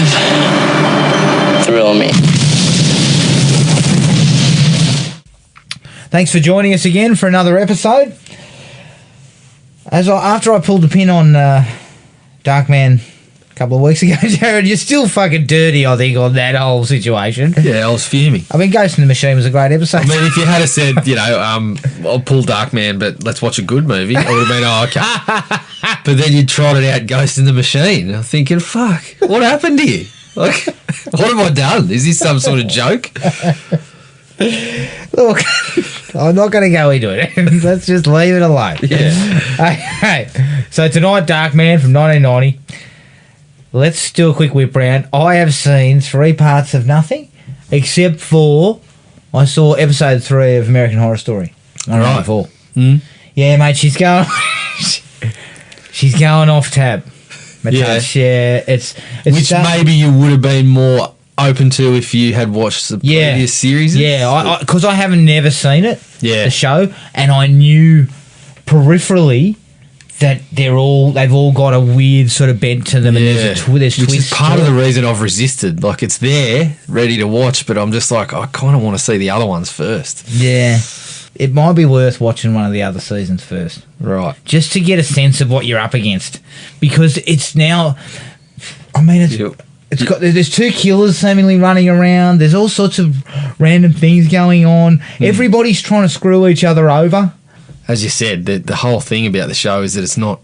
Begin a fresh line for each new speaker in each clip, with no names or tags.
of thrill me.
Thanks for joining us again for another episode. After I pulled the pin on Darkman a couple of weeks ago, Jared, you're still fucking dirty, I think, on that whole situation.
Yeah, I was fuming.
I mean, Ghost in the Machine was a great episode.
I mean, if you had said, I'll pull Darkman, but let's watch a good movie, I would have been, oh, okay. But then you trotted out Ghost in the Machine. I'm thinking, fuck, what happened here? Like, what have I done? Is this some sort of joke?
Look, I'm not going to go into it. Let's just leave it alone.
Yeah.
Okay. So tonight, Darkman from 1990. Let's do a quick whip round. I have seen 3 parts of nothing, except for I saw episode 3 of American Horror Story.
Right.
4.
Mm.
Yeah, mate, she's going off tab. Matash, yeah. It's
which maybe you would have been more open to if you had watched the previous series.
Yeah, because I haven't never seen it,
the
show, and I knew peripherally that they've all got a weird sort of bent to them, and there's
which
twists.
Is part of the reason I've resisted. Like, it's there, ready to watch, but I'm just like, I kind of want to see the other ones first.
Yeah, it might be worth watching one of the other seasons first,
right?
Just to get a sense of what you're up against, because it's now. I mean, there's 2 killers seemingly running around. There's all sorts of random things going on. Everybody's trying to screw each other over.
As you said, the whole thing about the show is that it's not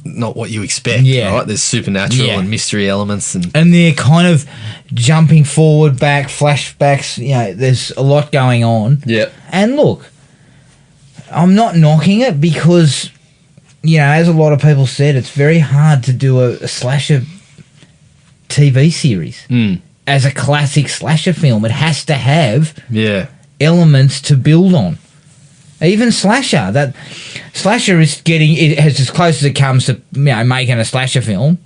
what you expect, right? There's supernatural and mystery elements. And
they're kind of jumping forward, back, flashbacks. There's a lot going on.
Yeah.
And look, I'm not knocking it because, as a lot of people said, it's very hard to do a slasher TV series as a classic slasher film. It has to have elements to build on. Even slasher, that slasher is getting it has as close as it comes to making a slasher film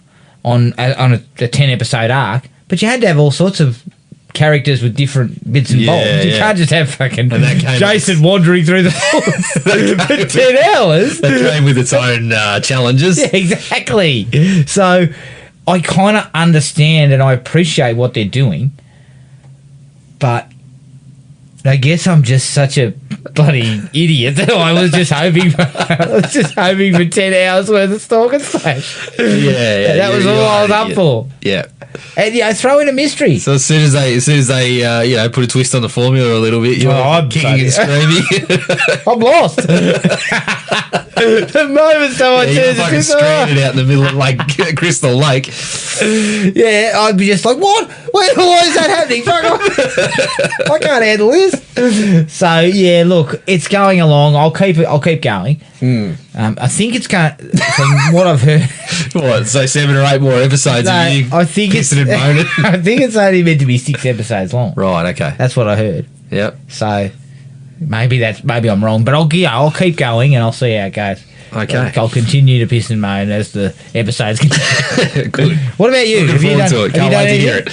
on a 10-episode arc. But you had to have all sorts of characters with different bits and bobs. You can't just have fucking Jason wandering through the forest for 10 hours.
That came with its own challenges.
Yeah, exactly. So I kind of understand and I appreciate what they're doing, but I guess I'm just such a bloody idiot that I was just hoping for 10 hours worth of Stalk and Slash.
Yeah,
that was all I was up for.
Yeah.
And throw in a mystery.
So as soon as they put a twist on the formula a little bit, I'm kicking and screaming.
I'm lost. The moment someone turns
fucking stranded out in the middle of Crystal Lake.
Yeah, I'd be just like, what? Why is that happening? Fuck off. I can't handle this. So yeah, look, it's going along. I'll keep going. I think it's going. From what I've heard.
What? So 7 or 8 more episodes?
No,
of you
I think I think it's only meant to be 6 episodes long.
Right. Okay.
That's what I heard.
Yep.
So maybe I'm wrong, but I'll keep going and I'll see how it goes.
Okay.
I'll continue to piss and moan as the episodes continue.
Good.
What about you?
Looking forward to it. Can't wait to hear it.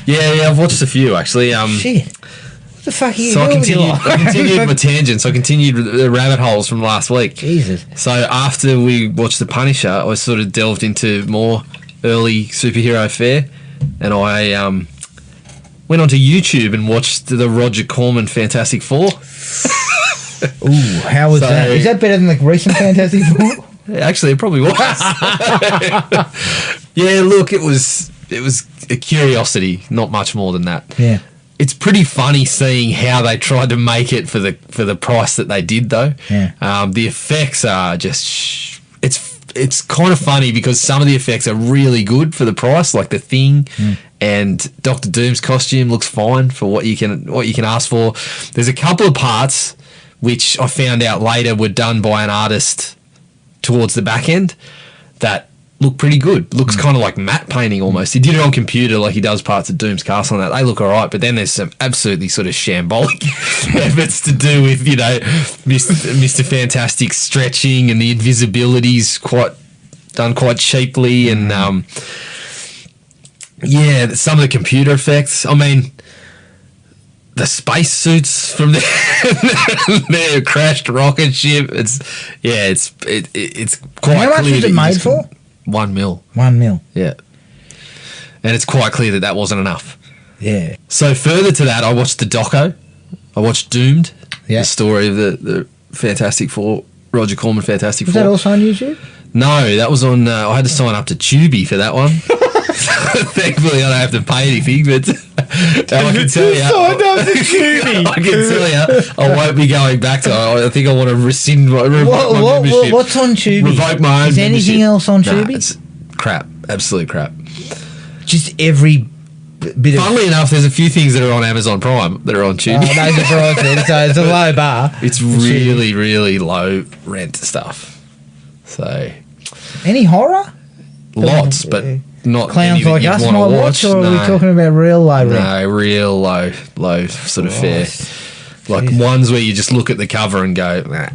Yeah, I've watched a few actually.
Shit. What the fuck are you
doing? I continued my tangents. I continued the rabbit holes from last week.
Jesus.
So after we watched The Punisher, I sort of delved into more early superhero fare, and I went onto YouTube and watched the Roger Corman Fantastic Four.
Ooh, how was that? Is that better than the recent Fantastic Four?
Actually, it probably was. Yeah, look, it was a curiosity, not much more than that.
Yeah.
It's pretty funny seeing how they tried to make it for the price that they did, though.
Yeah.
The effects are just it's kind of funny because some of the effects are really good for the price, like the Thing, and Doctor Doom's costume looks fine for what you can ask for. There's a couple of parts which I found out later were done by an artist towards the back end that look pretty good. Looks kind of like matte painting almost. He did it on computer like he does parts of Doom's Castle and that. They look all right, but then there's some absolutely sort of shambolic efforts to do with, Mr. Fantastic stretching, and the invisibility's done quite cheaply, and some of the computer effects. I mean, the space suits from their crashed rocket ship. It's quite.
How much was it made for?
$1 million.
$1 million.
Yeah. And it's quite clear that that wasn't enough.
Yeah.
So further to that, I watched the doco. I watched Doomed,
Yeah.
the story of the Fantastic Four, Roger Corman Fantastic
Was
Four.
that also on YouTube?
No, that was on. I had to sign up to Tubi for that one. Thankfully, I don't have to pay anything. But I can tell you,
Signed up to Tubi.
I can tell you, I won't be going back to. I think I want to rescind my membership.
What's on Tubi?
Revoke my own
Is anything
membership.
else on
Nah,
Tubi?
it's crap. Absolute crap.
Just every bit of.
Funnily enough, there's a few things that are on Amazon Prime that are on Tubi.
No surprise. So it's a low bar.
It's really, really low rent stuff. So
Any horror?
lots, but not
Clowns
any that
like
you'd
us
wanna
might watch, or are we talking about real low rent?
No, real low sort of fare.
Christ.
Like
Jesus.
ones where you just look at the cover and go, nah.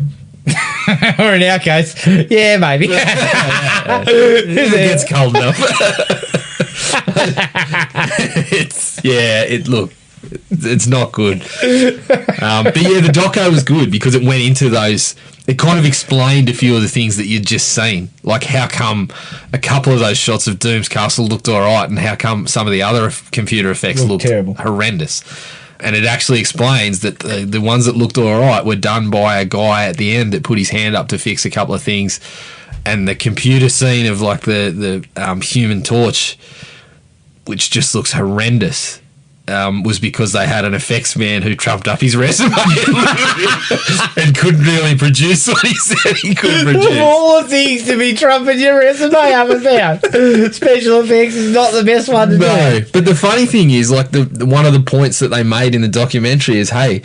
Or in our case, yeah, maybe.
It gets cold enough. It's not good. But yeah, the doco was good because it went into those. It kind of explained a few of the things that you'd just seen, like how come a couple of those shots of Doom's Castle looked all right, and how come some of the other computer effects looked
terrible,
horrendous. And it actually explains that the ones that looked all right were done by a guy at the end that put his hand up to fix a couple of things, and the computer scene of like the Human Torch, which just looks horrendous. Was because they had an effects man who trumped up his resume and couldn't really produce what he said he could produce.
Of all the things to be trumping your resume up and down, special effects is not the best one to do.
No, but the funny thing is, like the one of the points that they made in the documentary is, hey,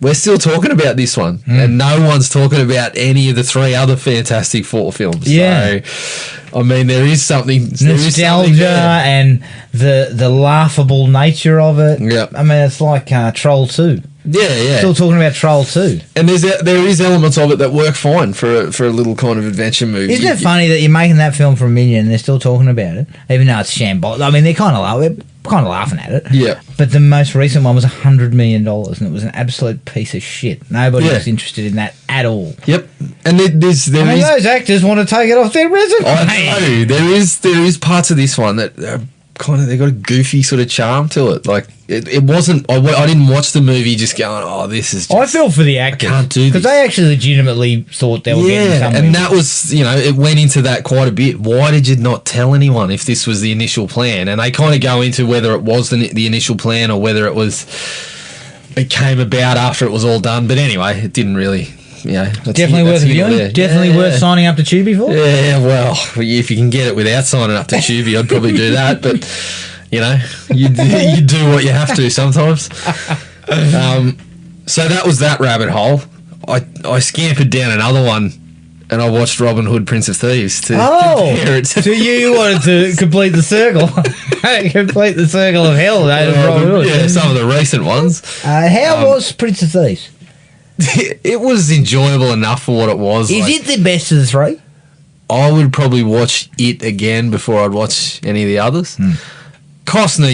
we're still talking about this one, and no one's talking about any of the three other Fantastic Four films.
Yeah.
So, I mean, there is something
Nostalgia
there.
and the laughable nature of it.
Yep.
I mean, it's like Troll 2.
Yeah.
Still talking about Troll 2.
And there is elements of it that work fine for a little kind of adventure movie.
Isn't it funny that you're making that film for $1 million and they're still talking about it, even though it's shambolic? I mean, they're kind of laughing at it.
Yeah.
But the most recent one was $100 million, and it was an absolute piece of shit. Nobody was interested in that at all.
Yep. And
those actors want to take it off their resume.
I know there is parts of this one that are kind of, they got a goofy sort of charm to it. Like it wasn't. I didn't watch the movie just going, oh, this is.
I feel for the actors.
Can't do this
because they actually legitimately thought they were getting something.
and that was, it went into that quite a bit. Why did you not tell anyone if this was the initial plan? And they kind of go into whether it was the initial plan or whether it came about after it was all done. But anyway, it didn't really.
Definitely worth viewing. Definitely worth signing up to Tubi for.
Yeah, well, if you can get it without signing up to Tubi, I'd probably do that. But you do what you have to sometimes. So that was that rabbit hole. I scampered down another one, and I watched Robin Hood, Prince of Thieves to compare it.
So you wanted to complete the circle, complete the circle of hell. Robin Hood.
Yeah, some of the recent ones.
How was Prince of Thieves?
It was enjoyable enough for what it was.
Is it the best of the three?
I would probably watch it again before I'd watch any of the others. Costner,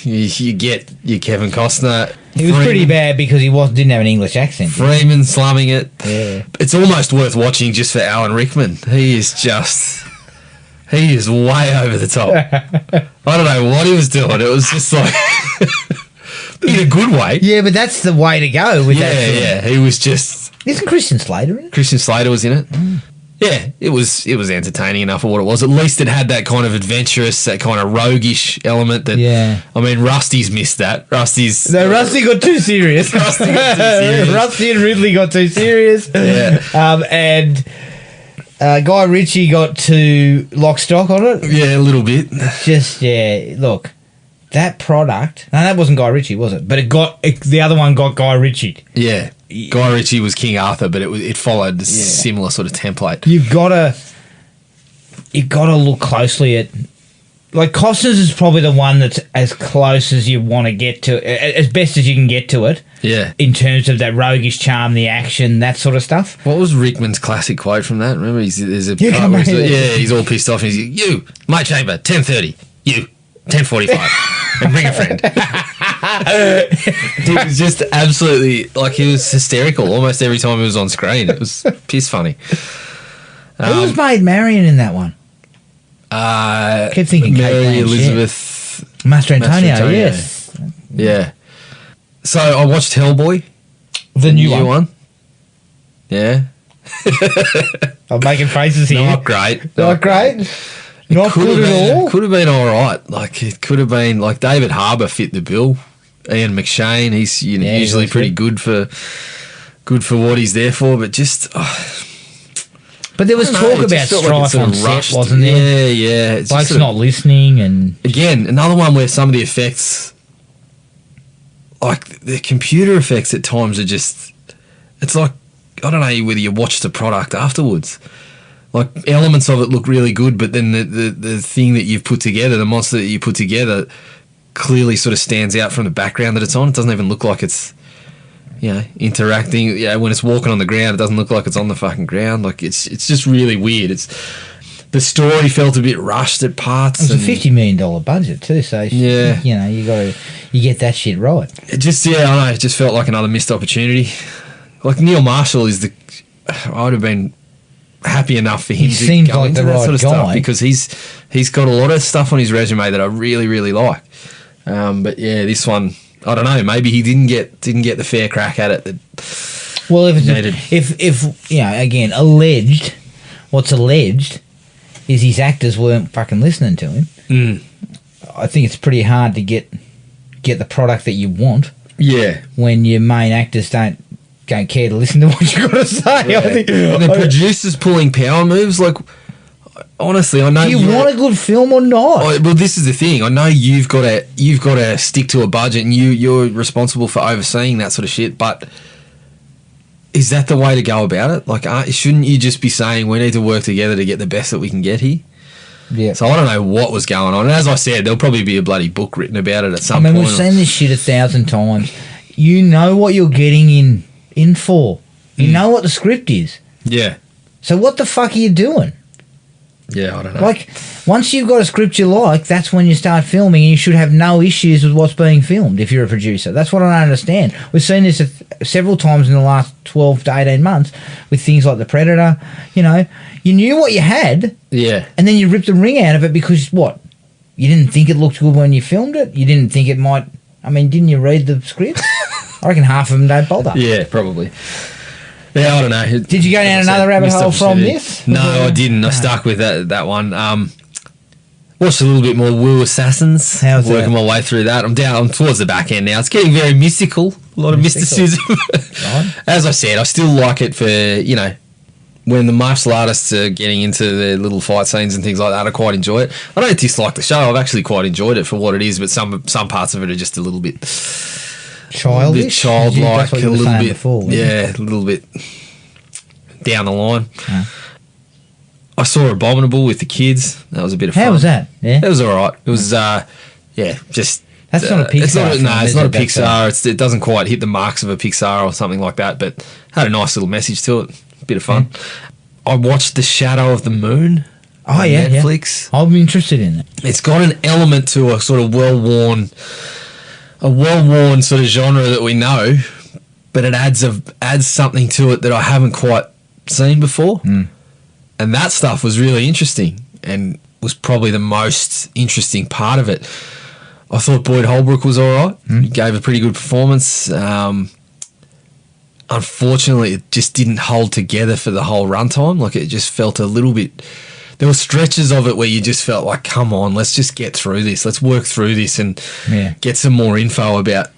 you get your Kevin Costner.
He was pretty bad because he didn't have an English accent.
Freeman slumming it.
Yeah.
It's almost worth watching just for Alan Rickman. He is way over the top. I don't know what he was doing. It was just like... in a good way.
Yeah, but that's the way to go with that film.
Yeah, he was just...
Isn't Christian Slater in it?
Christian Slater was in it. Yeah, it was entertaining enough for what it was. At least it had that kind of adventurous, that kind of roguish element that...
Yeah.
I mean, Rusty's missed that.
Rusty got too serious. Rusty and Ridley got too serious.
Yeah.
And Guy Ritchie got too lock stock on it.
Yeah, a little bit.
Look... That product... No, that wasn't Guy Ritchie, was it? But the other one got Guy Ritchie.
Yeah. Guy Ritchie was King Arthur, but it followed a similar sort of template.
You've got to look closely at... Like, Costner's is probably the one that's as close as you want to get to... As best as you can get to it.
Yeah.
In terms of that roguish charm, the action, that sort of stuff.
What was Rickman's classic quote from that? Remember, there's a
Yeah,
part where he's all pissed off and he's like, you, my chamber, 10:30. You, 10:45. And bring a friend. He was just absolutely, like, he was hysterical almost every time he was on screen. It was piss funny.
Who was Maid Marian in that one? I kept thinking
Mary
Kate Blanchett.
Elizabeth.
Master
Master
Antonio,
Antonio.
yes.
Yeah. So I watched Hellboy,
The new one.
Yeah.
I'm making faces here.
Not great.
Not great. Not good at all.
Could have been all right. Like it could have been like David Harbour fit the bill. Ian McShane, he's usually pretty good for what he's there for, but just.
But there was talk about strife on set, wasn't
Yeah,
there?
yeah. It's
Bloke's
just
not listening, and
again, another one where some of the effects, like the computer effects at times are just, it's like, I don't know whether you watch the product afterwards. Like elements of it look really good, but then the thing that you've put together, the monster that you put together, clearly sort of stands out from the background that it's on. It doesn't even look like it's, interacting. Yeah, when it's walking on the ground, it doesn't look like it's on the fucking ground. Like it's just really weird. The story felt a bit rushed at parts.
it was a $50 million budget too, so
Yeah.
you get that shit right.
It just, I don't know, it just felt like another missed opportunity. Like Neil Marshall I would have been happy enough for him
He
to
seems
go
like
into
the
that
right
sort of
guy.
stuff because he's got a lot of stuff on his resume that I really, really like. But yeah, this one, I don't know, maybe he didn't get the fair crack at it.
Well, if
Needed.
again, alleged, what's alleged is his actors weren't fucking listening to him.
Mm.
I think it's pretty hard to get the product that you want
Yeah.
when your main actors don't care to listen to what you got to say.
Yeah.
I think,
And the producers pulling power moves, like, honestly, I know
do you want a good film or not?
Well, this is the thing. I know you've got to stick to a budget, and you're responsible for overseeing that sort of shit. But is that the way to go about it? Like, shouldn't you just be saying we need to work together to get the best that we can get here?
Yeah.
So I don't know what was going on. And as I said, there'll probably be a bloody book written about it at some point.
we've seen this shit 1,000 times. You know what you're getting in for. You know what the script is.
Yeah.
So what the fuck are you doing?
Yeah, I don't know.
Like, once you've got a script you like, that's when you start filming, and you should have no issues with what's being filmed if you're a producer. That's what I don't understand. We've seen this several times in the last 12 to 18 months with things like The Predator. You knew what you had,
Yeah.
and then you ripped the ring out of it because, what? You didn't think it looked good when you filmed it? You didn't think it might... I mean, didn't you read the script? I reckon half of them don't bother.
Yeah, probably. Yeah, I don't know.
Did you go down another rabbit hole from this?
No, I didn't. I stuck with that one. Watched a little bit more Woo Assassins.
How's
working
that?
my way through that. I'm towards the back end now. It's getting very mystical. A lot of mysticism.
Right.
As I said, I still like it for, when the martial artists are getting into their little fight scenes and things like that. I quite enjoy it. I don't dislike the show. I've actually quite enjoyed it for what it is, but some parts of it are just a little bit...
Childish?
A bit childlike,
That's what you
a
were
little
saying
bit,
before, wasn't it?
yeah, a little bit down the line.
Yeah.
I saw Abominable with the kids. That was a bit of fun.
How was that? Yeah.
It was all right. It was, just.
That's not a Pixar
It's not,
film,
no, it's
is
not a
it? That's
Pixar. It doesn't quite hit the marks of a Pixar or something like that, but had a nice little message to it. A bit of fun. I watched The Shadow of the Moon.
Oh,
on
yeah,
Netflix.
Yeah. I'm interested in it.
It's got an element to a sort of well-worn sort of genre that we know, but it adds something to it that I haven't quite seen before.
Mm.
And that stuff was really interesting and was probably the most interesting part of it. I thought Boyd Holbrook was all right. He gave a pretty good performance. Unfortunately, it just didn't hold together for the whole runtime. Like, it just felt a little bit... There were stretches of it where you just felt like, come on, let's just get through this. Let's work through this and get some more info about...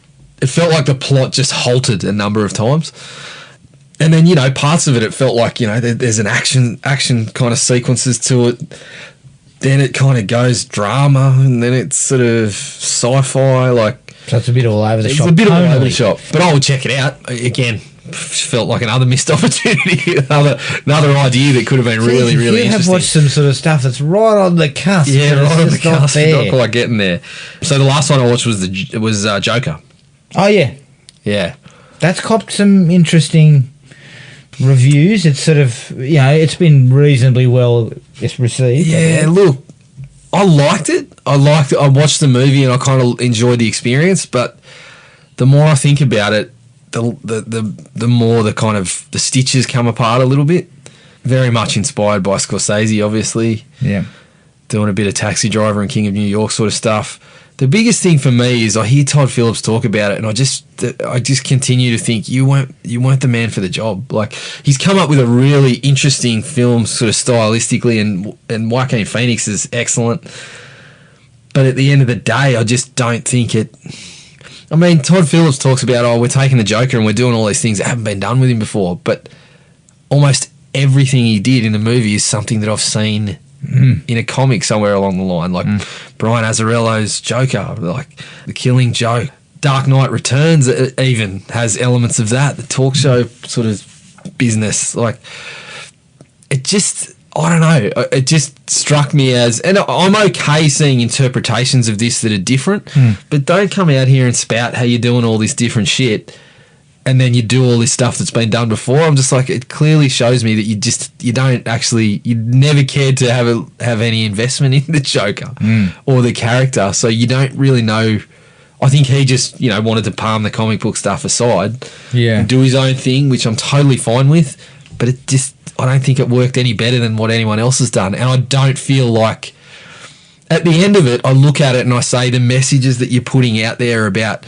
It felt like the plot just halted a number of times. And then, parts of it felt like, there's an action kind of sequences to it. Then it kind of goes drama, and then it's sort of sci-fi, like...
So it's a bit all over the shop.
It's a bit all over the shop. But I will check it out. Again, felt like another missed opportunity, another idea that could have been really, really
you have
interesting.
watched some sort of stuff that's right on the cusp.
Yeah,
but it's
right on the
just not
cusp.
there.
Not quite getting there. So the last one I watched was Joker.
Oh, yeah.
Yeah.
That's copped some interesting reviews. It's sort of, it's been reasonably well received.
Yeah, look, I liked it. I watched the movie and I kind of enjoyed the experience, but the more I think about it, the more the kind of the stitches come apart a little bit. Very much inspired by Scorsese, obviously.
Yeah.
Doing a bit of Taxi Driver and King of New York sort of stuff. The biggest thing for me is I hear Todd Phillips talk about it, and I just continue to think you weren't the man for the job. Like, he's come up with a really interesting film, sort of stylistically, and Joaquin Phoenix is excellent. But at the end of the day, I just don't think it. I mean, Todd Phillips talks about, we're taking the Joker and we're doing all these things that haven't been done with him before. But almost everything he did in the movie is something that I've seen in a comic somewhere along the line, like Brian Azzarello's Joker, like The Killing Joke. Dark Knight Returns even has elements of that, the talk show sort of business. Like, it just, I don't know, it just struck me as, and I'm okay seeing interpretations of this that are different, but don't come out here and spout how you're doing all this different shit and then you do all this stuff that's been done before. I'm just like, it clearly shows me that you never cared to have any investment in the Joker or the character, so you don't really know. I think he just, wanted to palm the comic book stuff aside and do his own thing, which I'm totally fine with, but I don't think it worked any better than what anyone else has done, and I don't feel like, at the end of it, I look at it and I say the messages that you're putting out there about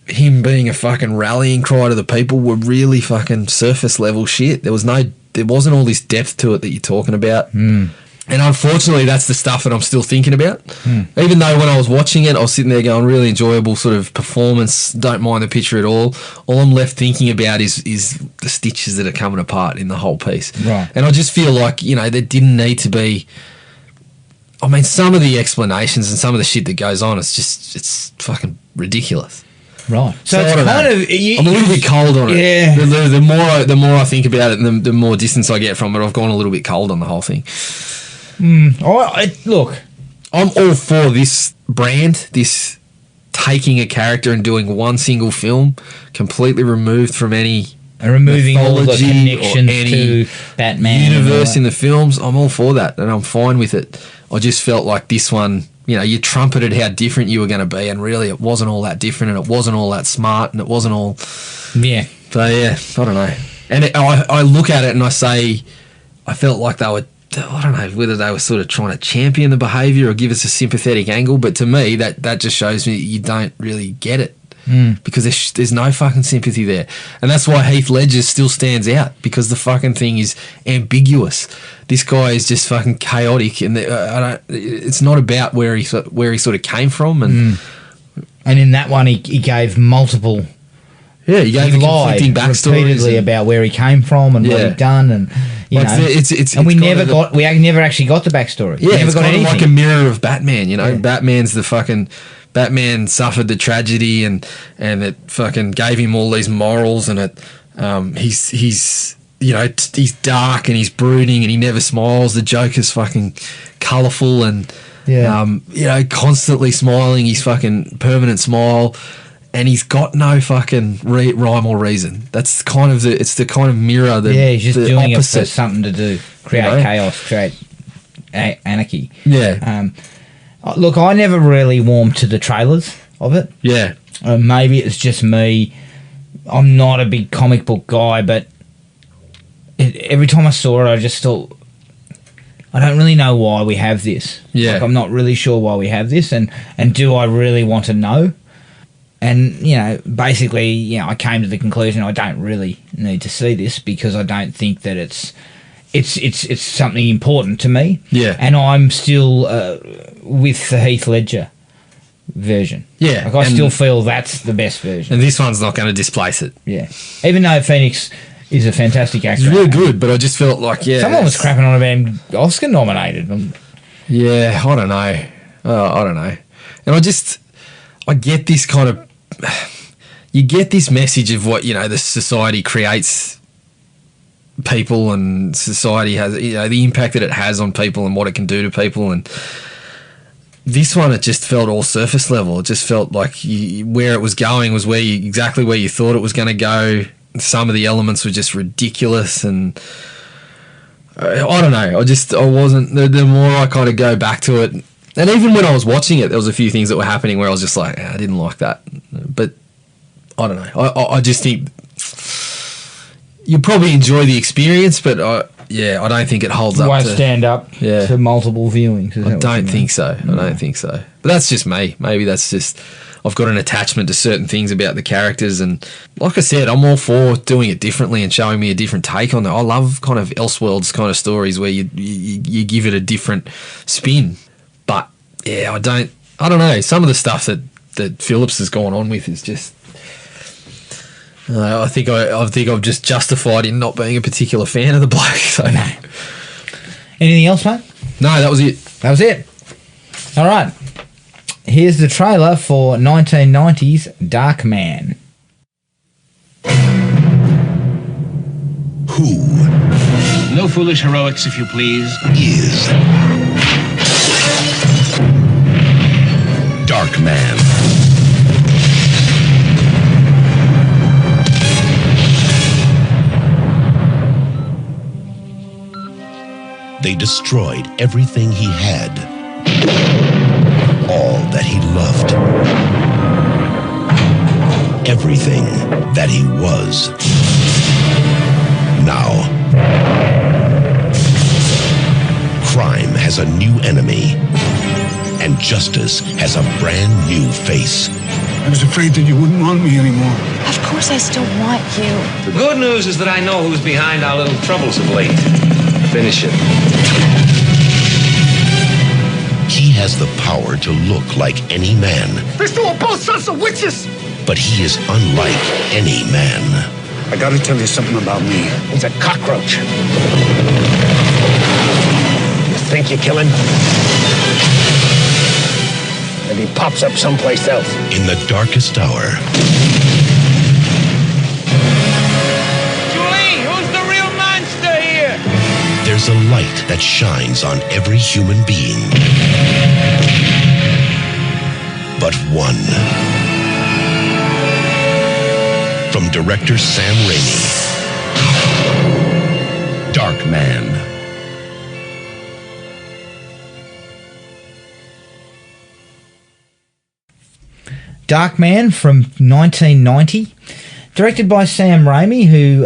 him being a fucking rallying cry to the people were really fucking surface level shit. There wasn't all this depth to it that you're talking about. And unfortunately, that's the stuff that I'm still thinking about. Even though when I was watching it, I was sitting there going, really enjoyable sort of performance, don't mind the picture at all. All I'm left thinking about is the stitches that are coming apart in the whole piece.
Right.
And I just feel like, there didn't need to be. I mean, some of the explanations and some of the shit that goes on, it's fucking ridiculous.
Right. So it's kind of...
I'm a little bit cold on it.
Yeah.
The more I think about it, the more distance I get from it. I've gone a little bit cold on the whole thing.
Look,
I'm all for this brand, this taking a character and doing one single film, completely removed from any
removing all the connections
any
to Batman
universe in the films. I'm all for that, and I'm fine with it. I just felt like this one, you trumpeted how different you were going to be, and really it wasn't all that different, and it wasn't all that smart, and it wasn't all...
Yeah.
So, yeah, I don't know. And I look at it and I say, I felt like they were... I don't know whether they were sort of trying to champion the behaviour or give us a sympathetic angle, but to me, that just shows me you don't really get it. Because there's no fucking sympathy there. And that's why Heath Ledger still stands out, because the fucking thing is ambiguous. This guy is just fucking chaotic, and it's not about where he sort of came from. And
in that one, he gave multiple...
Yeah, he gave conflicting backstories
repeatedly about where he came from and what he'd done, and we never actually got the backstory.
Yeah,
it's
kind of like a mirror of Batman. Batman's the fucking... Batman suffered the tragedy and it fucking gave him all these morals, and he's dark and he's brooding and he never smiles. The Joker's fucking colourful and constantly smiling. He's fucking permanent smile, and he's got no fucking rhyme or reason. That's kind of the kind of mirror.
He's just doing opposite. It for something to do, create chaos, create anarchy.
Yeah.
Look, I never really warmed to the trailers of it.
Yeah.
Maybe it's just me. I'm not a big comic book guy, but every time I saw it, I just thought, I don't really know why we have this.
Yeah.
Like, I'm not really sure why we have this, and do I really want to know? And, basically, I came to the conclusion I don't really need to see this, because I don't think that it's something important to me.
Yeah.
And I'm still with the Heath Ledger version.
Yeah.
Like, I still feel that's the best version.
And this one's not going to displace it.
Yeah. Even though Phoenix is a fantastic actor.
He's really good, but I just felt like,
someone was crapping on about him Oscar nominated.
Yeah, I don't know. I don't know. And I get this kind of... You get this message of what, the society creates people, and society has, the impact that it has on people and what it can do to people. And this one, it just felt all surface level. It just felt like where it was going was exactly where you thought it was going to go. Some of the elements were just ridiculous, and I don't know. I wasn't. The more I kind of go back to it, and even when I was watching it, there was a few things that were happening where I was just like, I didn't like that. But I don't know. I just think you probably enjoy the experience, but yeah, I don't think it holds up.
Won't
to,
stand up
Yeah.
to multiple viewings.
I don't think so. I don't think so. But that's just me. Maybe that's just I've got an attachment to certain things about the characters, and like I said, I'm all for doing it differently and showing me a different take on it. I love kind of Elseworlds kind of stories where you give it a different spin. But yeah, I don't know. Some of the stuff that Phillips has gone on with is just. I think I've just justified in not being a particular fan of the bloke. So.
Anything else, mate?
No, that was it.
That was it. All right. Here's the trailer for 1990's Darkman.
Who? No foolish heroics, if you please.
Is Darkman. They destroyed everything he had. All that he loved. Everything that he was. Now, crime has a new enemy, and justice has a brand new face.
I was afraid that you wouldn't want me anymore.
Of course I still want you.
The good news is that I know who's behind our little troubles of late. Finish it.
He has the power to look like any man.
These two are both sons of witches!
But he is unlike any man.
I gotta tell you something about me. He's a cockroach. You think you kill him? And he pops up someplace else.
In the darkest hour,
Julie, who's the real monster here?
there's a light that shines on every human being. But one. From director Sam Raimi. Darkman.
Darkman from 1990. Directed by Sam Raimi, who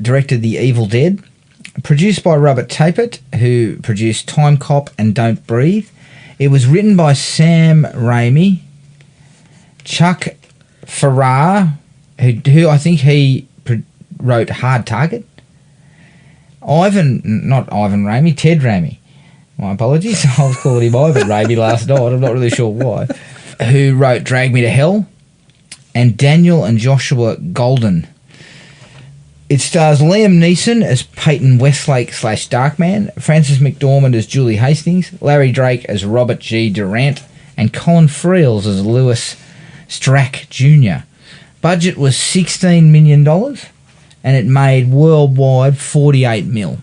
directed The Evil Dead. Produced by Robert Tapert, who produced Time Cop and Don't Breathe. It was written by Sam Raimi, Chuck Farrar, who I think he wrote Hard Target. Not Ivan Raimi, Ted Raimi. My apologies. I was calling him Ivan Raimi last night. I'm not really sure why. Who wrote Drag Me to Hell. And Daniel and Joshua Golden. It stars Liam Neeson as Peyton Westlake / Darkman, Frances McDormand as Julie Hastings, Larry Drake as Robert G. Durant, and Colin Friels as Lewis Strack Jr. Budget was $16 million, and it made worldwide $48 million.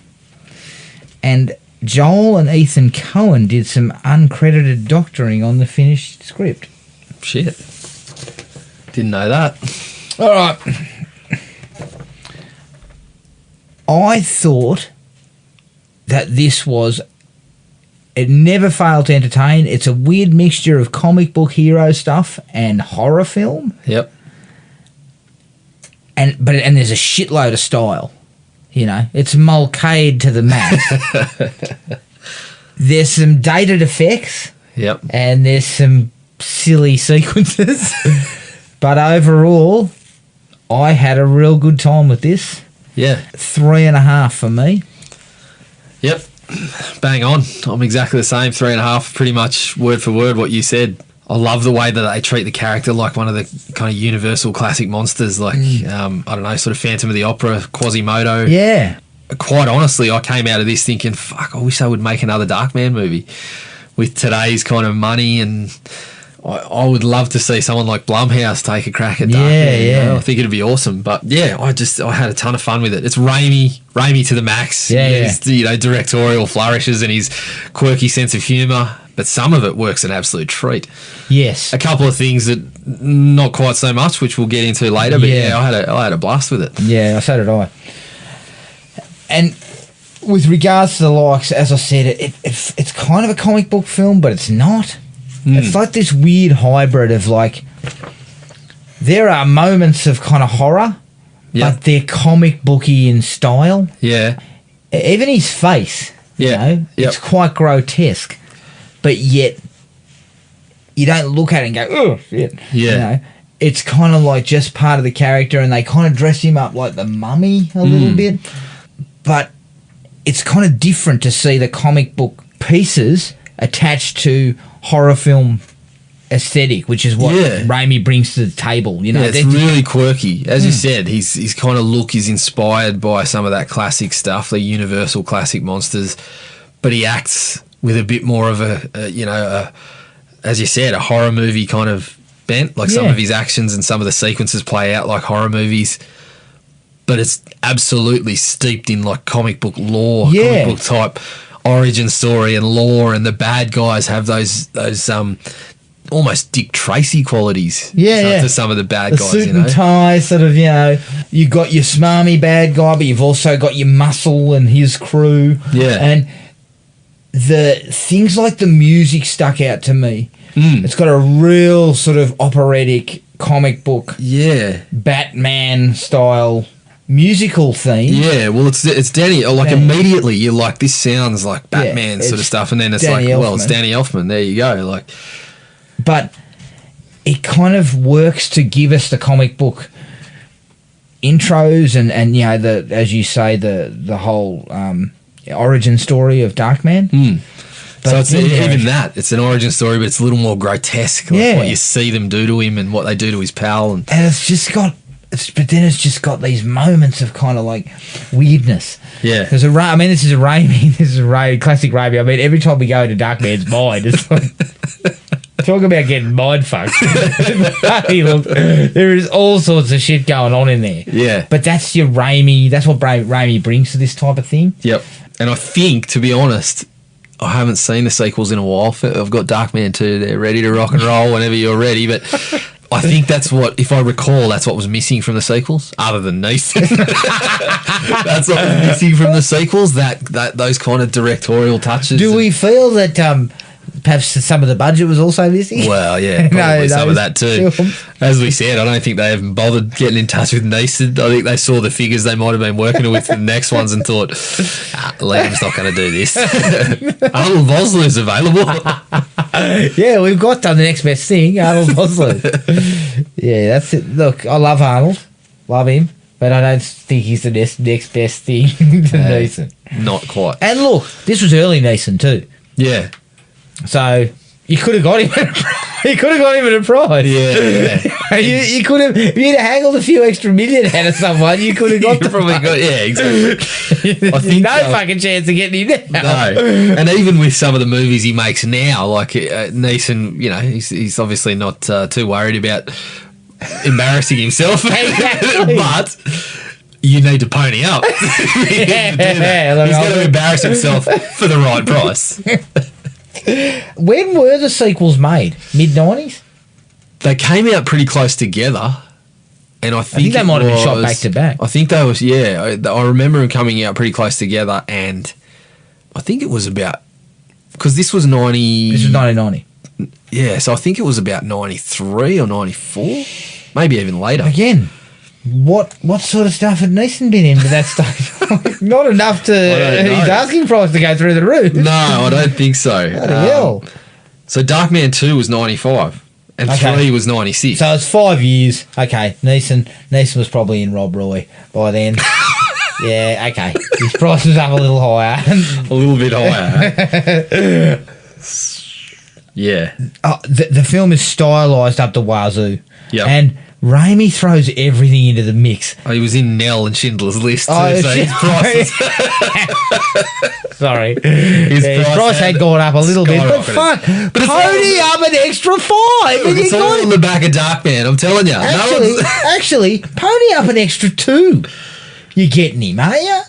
And Joel and Ethan Coen did some uncredited doctoring on the finished script.
Shit. Didn't know that.
All right. I thought that this was... It never failed to entertain. It's a weird mixture of comic book hero stuff and horror film.
Yep.
And there's a shitload of style. You know, it's Mulcahy to the max. There's some dated effects.
Yep.
And there's some silly sequences. But overall, I had a real good time with this.
Yeah.
3.5 for me.
Yep. Bang on. I'm exactly the same. 3.5, pretty much word for word what you said. I love the way that they treat the character like one of the kind of universal classic monsters, like, I don't know, sort of Phantom of the Opera, Quasimodo.
Yeah.
Quite honestly, I came out of this thinking, fuck, I wish they would make another Darkman movie with today's kind of money, and I would love to see someone like Blumhouse take a crack at Darkman.
Yeah.
You know? I think it'd be awesome. But yeah, I had a ton of fun with it. It's Raimi to the max.
Yeah.
His, directorial flourishes and his quirky sense of humour. But some of it works an absolute treat.
Yes.
A couple of things that not quite so much, which we'll get into later. But yeah, I had a blast with it.
Yeah, so did I. And with regards to the likes, as I said, it's kind of a comic book film, but it's not. It's like this weird hybrid of like, there are moments of kind of horror, but they're comic booky in style.
Yeah.
even his face, you know, it's quite grotesque, but yet you don't look at it and go, oh, shit.
Yeah.
You know, it's kind of like just part of the character, and they kind of dress him up like the Mummy a little bit. But it's kind of different to see the comic book pieces attached to horror film aesthetic, which is what Raimi brings to the table. You know,
it's really quirky. As you said, his kind of look is inspired by some of that classic stuff, the Universal classic monsters, but he acts with a bit more of as you said, a horror movie kind of bent. Like some of his actions and some of the sequences play out like horror movies, but it's absolutely steeped in like comic book lore, comic book type origin story and lore, and the bad guys have those almost Dick Tracy qualities to some of the bad guys.
Suit
you know?
and tie, sort of, you know, you got your smarmy bad guy, but you've also got your Muscle and his crew. Yeah. And the things like the music stuck out to me. It's got a real sort of operatic comic book, Batman style musical theme.
Yeah, well, it's Danny. Like immediately, you're like, this sounds like Batman sort of stuff, and then it's Danny Elfman. Well, it's Danny Elfman. There you go. Like,
but it kind of works to give us the comic book intros and you know, the, as you say, the whole origin story of Darkman.
So it's even that. It's an origin story, but it's a little more grotesque. Like what you see them do to him and what they do to his pal. And
it's just got... but then it's just got these moments of kind of like weirdness. Yeah. Because I mean, this is a Raimi. This is a classic Raimi. I mean, every time we go into Darkman's mind, it's like... talk about getting mind fucked. Look, there is all sorts of shit going on in there. Yeah. But that's your Raimi. That's what Raimi brings to this type of thing.
Yep. And I think, to be honest, I haven't seen the sequels in a while. I've got Darkman 2. They're ready to rock and roll whenever you're ready. But I think that's what, if I recall, that's what was missing from the sequels, other than Neeson. That's what was missing from the sequels, that those kind of directorial touches.
Do we feel that perhaps some of the budget was also missing?
Well, yeah, probably some of that too. As we said, I don't think they even bothered getting in touch with Neeson. I think they saw the figures they might have been working with for the next ones and thought, Liam's not going to do this. Arnold Vosloo's available.
Yeah, we've got the next best thing, Arnold Vosloo. Yeah, that's it. Look, I love Arnold. Love him. But I don't think he's the next best thing to Neeson.
Not quite.
And look, this was early Neeson too.
Yeah.
So you could have got him at a price. You could have got him at a price.
Yeah.
you could have, if you'd haggled a few extra million out of someone, you could have got the
probably got, exactly.
I think fucking chance of getting him now.
No. And even with some of the movies he makes now, like Neeson, you know, he's obviously not too worried about embarrassing himself. But you need to pony up. He's going to embarrass himself for the right price.
When were the sequels made? Mid-90s?
They came out pretty close together, and I think
they might have been shot back to back.
I think they was, I remember them coming out pretty close together, and I think it was about, because this was 90...
This was 1990.
Yeah, so I think it was about 93 or 94, maybe even later.
Again, what sort of stuff had Neeson been in with that stuff? Not enough to his asking price to go through the roof.
No, I don't think so.
Bloody hell.
So Darkman 2 was 95 and 3 was 96.
So it's 5 years. Okay, Neeson was probably in Rob Roy by then. Yeah, okay. His price was up a little higher.
A little bit higher. Yeah.
The film is stylised up the wazoo.
Yeah.
And Raimi throws everything into the mix.
Oh, he was in Nell and Schindler's List too,
so
his prices...
Sorry. His price had gone up a little bit, but fuck, pony up an extra 5.
It's all on the back of Darkman, I'm telling you.
Actually, pony up an extra 2. You're getting him, aren't you?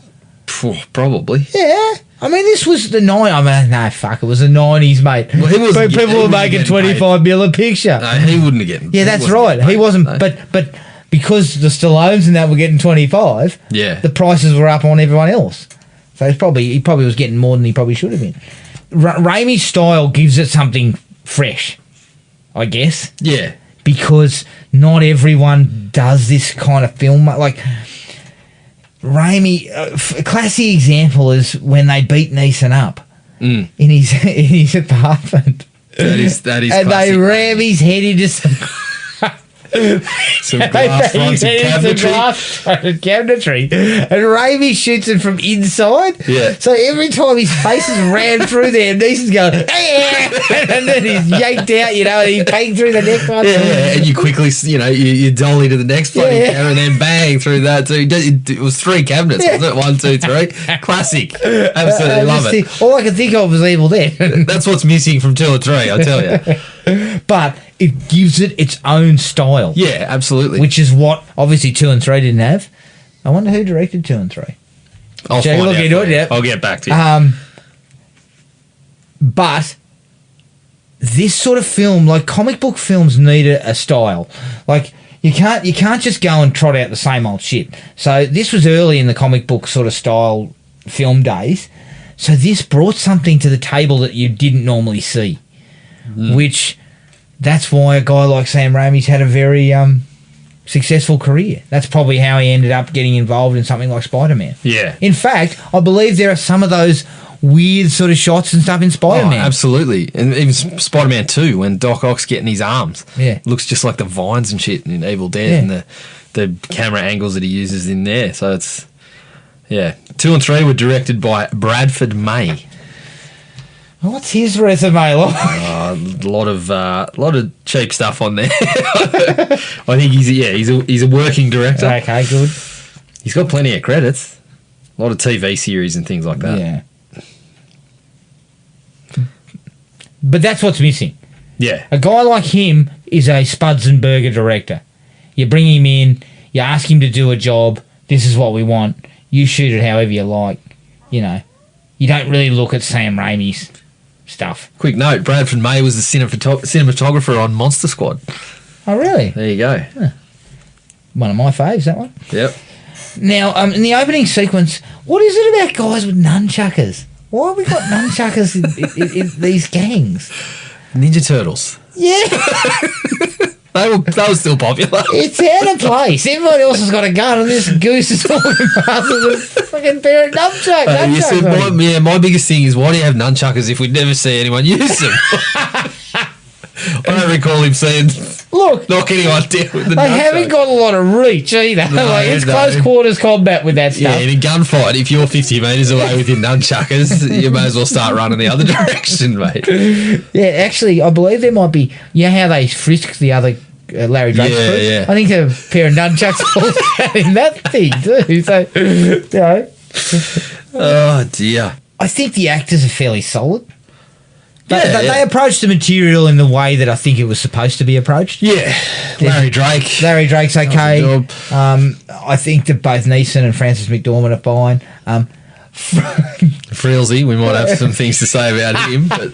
Probably.
Yeah. I mean, this was the 90s. I mean, no, fuck, it was the 90s, mate. Well, people were making 25 mil a picture.
No, he wouldn't have gotten.
Yeah, that's right. He wasn't. No. But because the Stallones and that were getting 25, the prices were up on everyone else. So he probably was getting more than he probably should have been. Raimi's style gives it something fresh, I guess.
Yeah.
Because not everyone does this kind of film. Like, Raimi, a classic example is when they beat Neeson up in his apartment.
That is
and
classic,
they ram his head into some
some glass fronts and
cabinetry. And Raimi shoots it from inside.
Yeah.
So every time his face is rammed through there, Neeson's going, and then he's yanked out, and he's banged through the next one.
Yeah, and you quickly, you dolly to the next bloody camera and then bang through that. So it was 3 cabinets, wasn't it? 1, 2, 3. Classic. Absolutely love it.
All I could think of was Evil Dead.
That's what's missing from 2 or 3, I tell you.
But it gives it its own style.
Yeah, absolutely.
Which is what, obviously, 2 and 3 didn't have. I wonder who directed 2 and 3.
I'll
Shall
find
look
out
into
for
it,
you.
yeah.
I'll get back to you.
But this sort of film, like comic book films, need a style. Like you can't just go and trot out the same old shit. So this was early in the comic book sort of style film days. So this brought something to the table that you didn't normally see, which that's why a guy like Sam Raimi's had a very successful career. That's probably how he ended up getting involved in something like Spider-Man.
Yeah.
In fact, I believe there are some of those weird sort of shots and stuff in Spider-Man.
Oh, absolutely. And even Spider-Man 2, when Doc Ock's getting his arms.
Yeah.
Looks just like the vines and shit in Evil Dead and the camera angles that he uses in there. So it's, 2 and 3 were directed by Bradford May.
What's his resume like?
A lot of cheap stuff on there. I think he's a working director.
Okay, good.
He's got plenty of credits. A lot of TV series and things like that.
Yeah. But that's what's missing.
Yeah.
A guy like him is a Spuds and Burger director. You bring him in, you ask him to do a job, this is what we want, you shoot it however you like. You don't really look at Sam Raimi's stuff.
Quick note, Bradford May was the cinematographer on Monster Squad.
Oh, really?
There you go. Huh.
One of my faves, that one.
Yep.
Now, in the opening sequence, what is it about guys with nunchuckers? Why have we got nunchuckers in these gangs?
Ninja Turtles.
Yeah.
They were still popular.
It's out of place. Everybody else has got a gun, and this goose is walking past with a fucking pair of nunchucks.
My biggest thing is, why do you have nunchuckers if we never see anyone use them? I don't recall him saying,
look,
knock anyone down with the
they haven't got a lot of reach either.
No,
it's close quarters combat with that stuff.
Yeah, in a gunfight, if you're 50 metres away with your nunchuckers, you may as well start running the other direction, mate.
Yeah, actually, I believe there might be, how they frisked the other Larry Drake.
Yeah.
I think a pair of nunchucks falls in that thing too. So,
Oh, dear.
I think the actors are fairly solid. They approached the material in the way that I think it was supposed to be approached.
Yeah. Larry
Drake's okay. I think that both Neeson and Francis McDormand are fine.
Frilsey, we might have some things to say about him. But.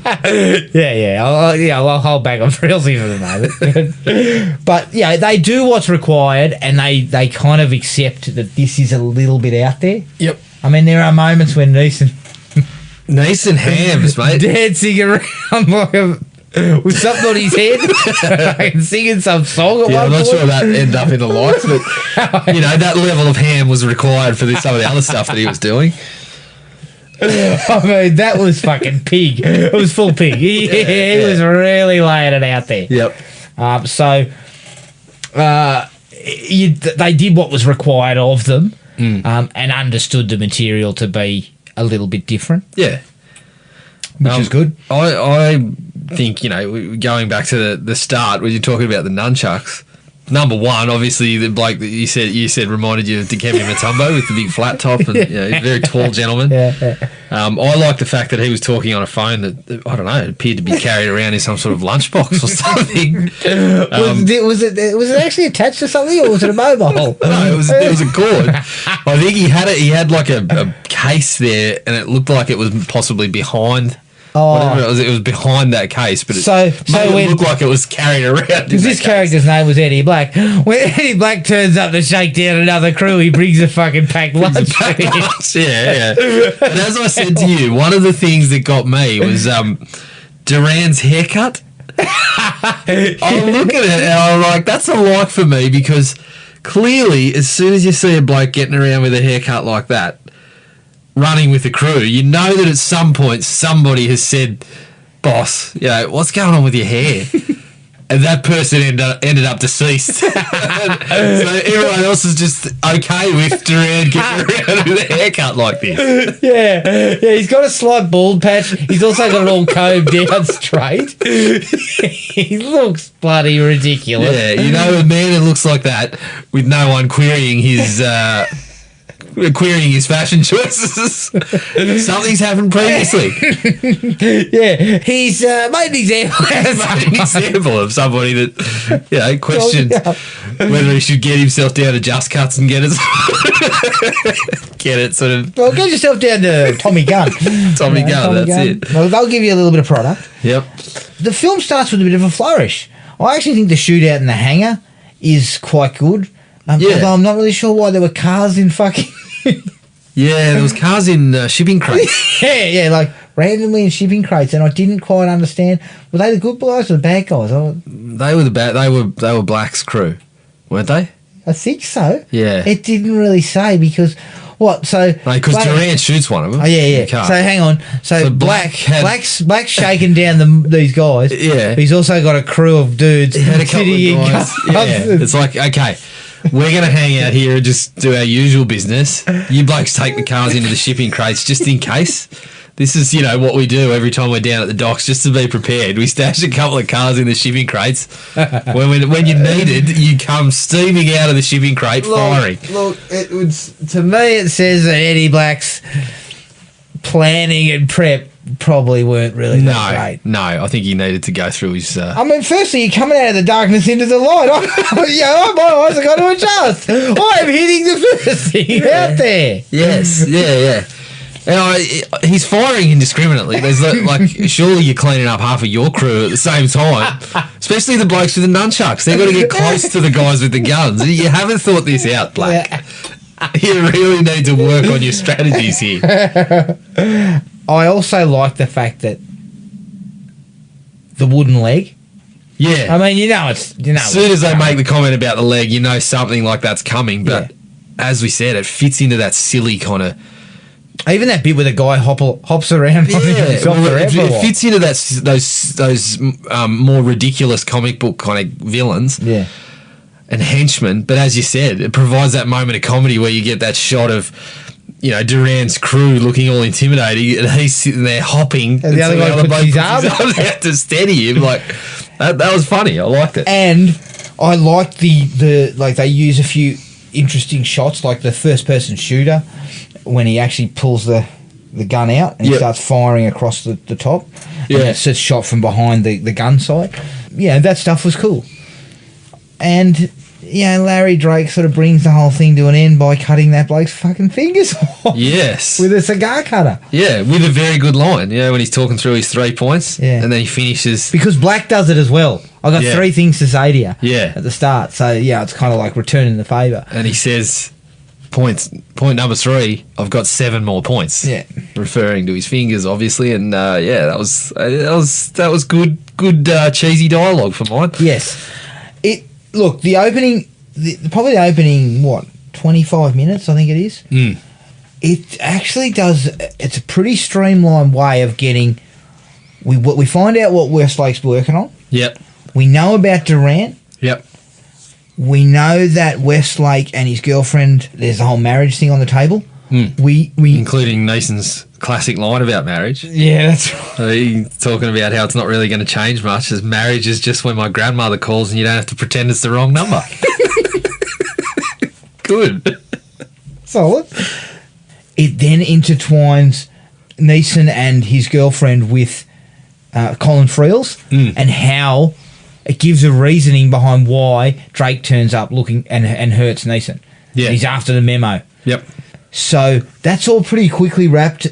I'll hold back on Frilsey for the moment. But they do what's required, and they kind of accept that this is a little bit out there.
Yep.
I mean, there are moments when Neeson
hams, mate,
dancing around with something on his head and singing some song.
I'm not sure that ended up in the lights, but that level of ham was required for some of the other stuff that he was doing.
I mean, that was fucking pig. It was full pig. He was really laying it out there.
Yep.
They did what was required of them, and understood the material to be a little bit different.
Yeah.
Which is good.
I think, going back to the start when you're talking about the nunchucks, number one, obviously the bloke that you said reminded you of Dikembe Mutombo with the big flat top and he's a very tall gentleman. I like the fact that he was talking on a phone that, I don't know, appeared to be carried around in some sort of lunchbox or something.
Was it actually attached to something, or was it a mobile?
No, it was a cord. I think he had like a case there, and it looked like it was possibly behind. Whatever it was behind that case, but it looked like it was carried around.
Because this character's name was Eddie Black. When Eddie Black turns up to shake down another crew, he brings a fucking packed lunch.
Yeah. And as I said to you, one of the things that got me was Duran's haircut. I'm looking at it and I'm like, that's a like for me because clearly, as soon as you see a bloke getting around with a haircut like that, running with the crew, you know that at some point somebody has said, boss, what's going on with your hair? And that person ended up deceased. So everyone else is just okay with Duran getting around with a haircut like this.
Yeah, he's got a slight bald patch. He's also got it all combed down straight. He looks bloody ridiculous.
Yeah, a man that looks like that with no one querying his fashion choices. Something's happened previously.
Yeah, he's made an example.
Made an example of somebody that questioned whether he should get himself down to Just Cuts and get it sort of.
Well, get yourself down to Tommy Gunn.
Tommy Gunn, that's it.
Well, they'll give you a little bit of product.
Yep.
The film starts with a bit of a flourish. I actually think the shootout in the hangar is quite good. Although I'm not really sure why there were cars in fucking.
Yeah, there was cars in shipping crates.
yeah, like randomly in shipping crates, and I didn't quite understand. Were they the good guys or the bad guys?
They were the bad. They were Black's crew, weren't they?
I think so.
Yeah.
It didn't really say because what? So
because Duran shoots one of them.
Oh yeah. So hang on. So Black's shaking down these guys.
Yeah.
He's also got a crew of dudes.
He had a couple of guys. Yeah. It's like, okay, we're going to hang out here and just do our usual business. You blokes take the cars into the shipping crates just in case. This is, what we do every time we're down at the docks, just to be prepared. We stash a couple of cars in the shipping crates. When you're needed, you come steaming out of the shipping crate firing.
Look, to me it says that Eddie Black's planning and prep probably weren't really that great.
No, I think he needed to go through his...
I mean, firstly, you're coming out of the darkness into the light. My eyes are going to adjust. I'm hitting the first thing out there.
Yes, yeah. He's firing indiscriminately. There's surely you're cleaning up half of your crew at the same time, especially the blokes with the nunchucks. They've got to get close to the guys with the guns. You haven't thought this out, Black. Yeah. You really need to work on your strategies here.
I also like the fact that the wooden leg.
Yeah.
I mean, it's...
as soon as they make the comment about the leg, something like that's coming. But as we said, it fits into that silly kind of...
Even that bit where the guy hops around.
It fits into those more ridiculous comic book kind of villains.
Yeah.
And henchmen. But as you said, it provides that moment of comedy where you get that shot of... Duran's crew looking all intimidating, and he's sitting there hopping,
and the other guy puts his arms
out to steady him. Like that was funny. I liked it,
and I liked the they use a few interesting shots, like the first person shooter when he actually pulls the gun out and he starts firing across the top.
Yeah,
and it's shot from behind the gun sight. Yeah, that stuff was cool, and. Larry Drake sort of brings the whole thing to an end by cutting that bloke's fucking fingers off.
Yes.
With a cigar cutter.
Yeah, with a very good line, when he's talking through his 3 points.
Yeah.
And then he finishes.
Because Black does it as well. I got 3 things to say to you.
Yeah.
At the start. So, it's kind of like returning the favour.
And he says, point number 3, I've got 7 more points.
Yeah.
Referring to his fingers, obviously. And, that was good cheesy dialogue for mine.
Yes. Look, the opening, probably the opening, 25 minutes, I think it is.
Mm.
It actually does, it's a pretty streamlined way of getting, we find out what Westlake's working on.
Yep.
We know about Duran.
Yep.
We know that Westlake and his girlfriend, there's a whole marriage thing on the table.
Mm.
We
including Neeson's classic line about marriage.
Yeah, that's right.
He's talking about how it's not really going to change much, as marriage is just when my grandmother calls and you don't have to pretend it's the wrong number. Good.
Solid. It then intertwines Neeson and his girlfriend with Colin Friels and how it gives a reasoning behind why Drake turns up looking and hurts Neeson.
Yeah.
And he's after the memo.
Yep.
So that's all pretty quickly wrapped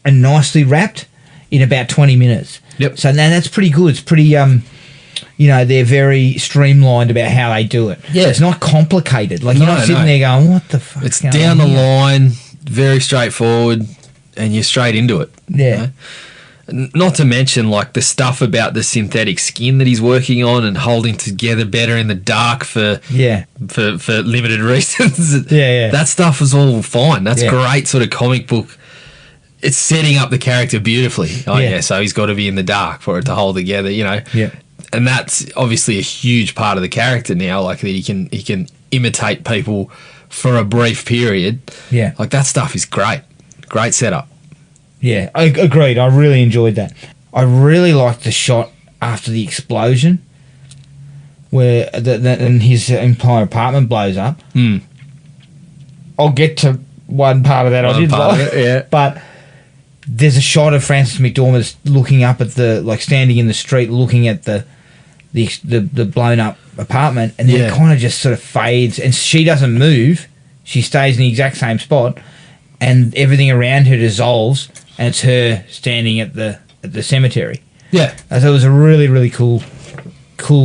and nicely wrapped in about 20 minutes.
Yep.
So now that's pretty good. It's pretty, they're very streamlined about how they do it.
Yeah.
It's not complicated. Like, you're not sitting there going, what the fuck?
It's down the line, very straightforward, and you're straight into it.
Yeah.
Not to mention, like, the stuff about the synthetic skin that he's working on and holding together better in the dark for limited reasons.
Yeah.
That stuff was all fine. That's
Yeah.
great sort of comic book. It's setting up the character beautifully. Oh,
Yeah.
yeah, so he's got to be in the dark for it to hold together, you know.
Yeah.
And that's obviously a huge part of the character now, like that he can imitate people for a brief period.
Yeah.
Like, that stuff is great. Great setup.
Yeah, I agreed. I really enjoyed that. I really liked the shot after the explosion where and his entire apartment blows up.
Mm.
I'll get to one part of that I did like.
Yeah.
But there's a shot of Frances McDormand looking up at standing in the street looking at the blown up apartment, and then it kind of just sort of fades, and she doesn't move. She stays in the exact same spot, and everything around her dissolves, and it's her standing at the cemetery.
Yeah.
I thought it was a really, really cool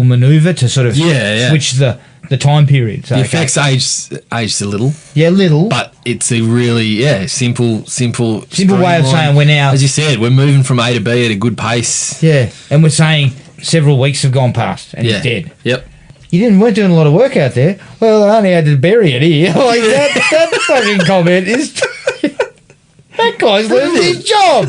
maneuver to sort of switch the time period. So,
the effects aged a little.
Yeah, little.
But it's a really, simple
way of saying we're now...
As you said, we're moving from A to B at a good pace.
Yeah, and we're saying several weeks have gone past and he's dead.
Yep.
You weren't doing a lot of work out there. Well, I only had to bury it here. Like, that fucking comment is... That guy's losing his job.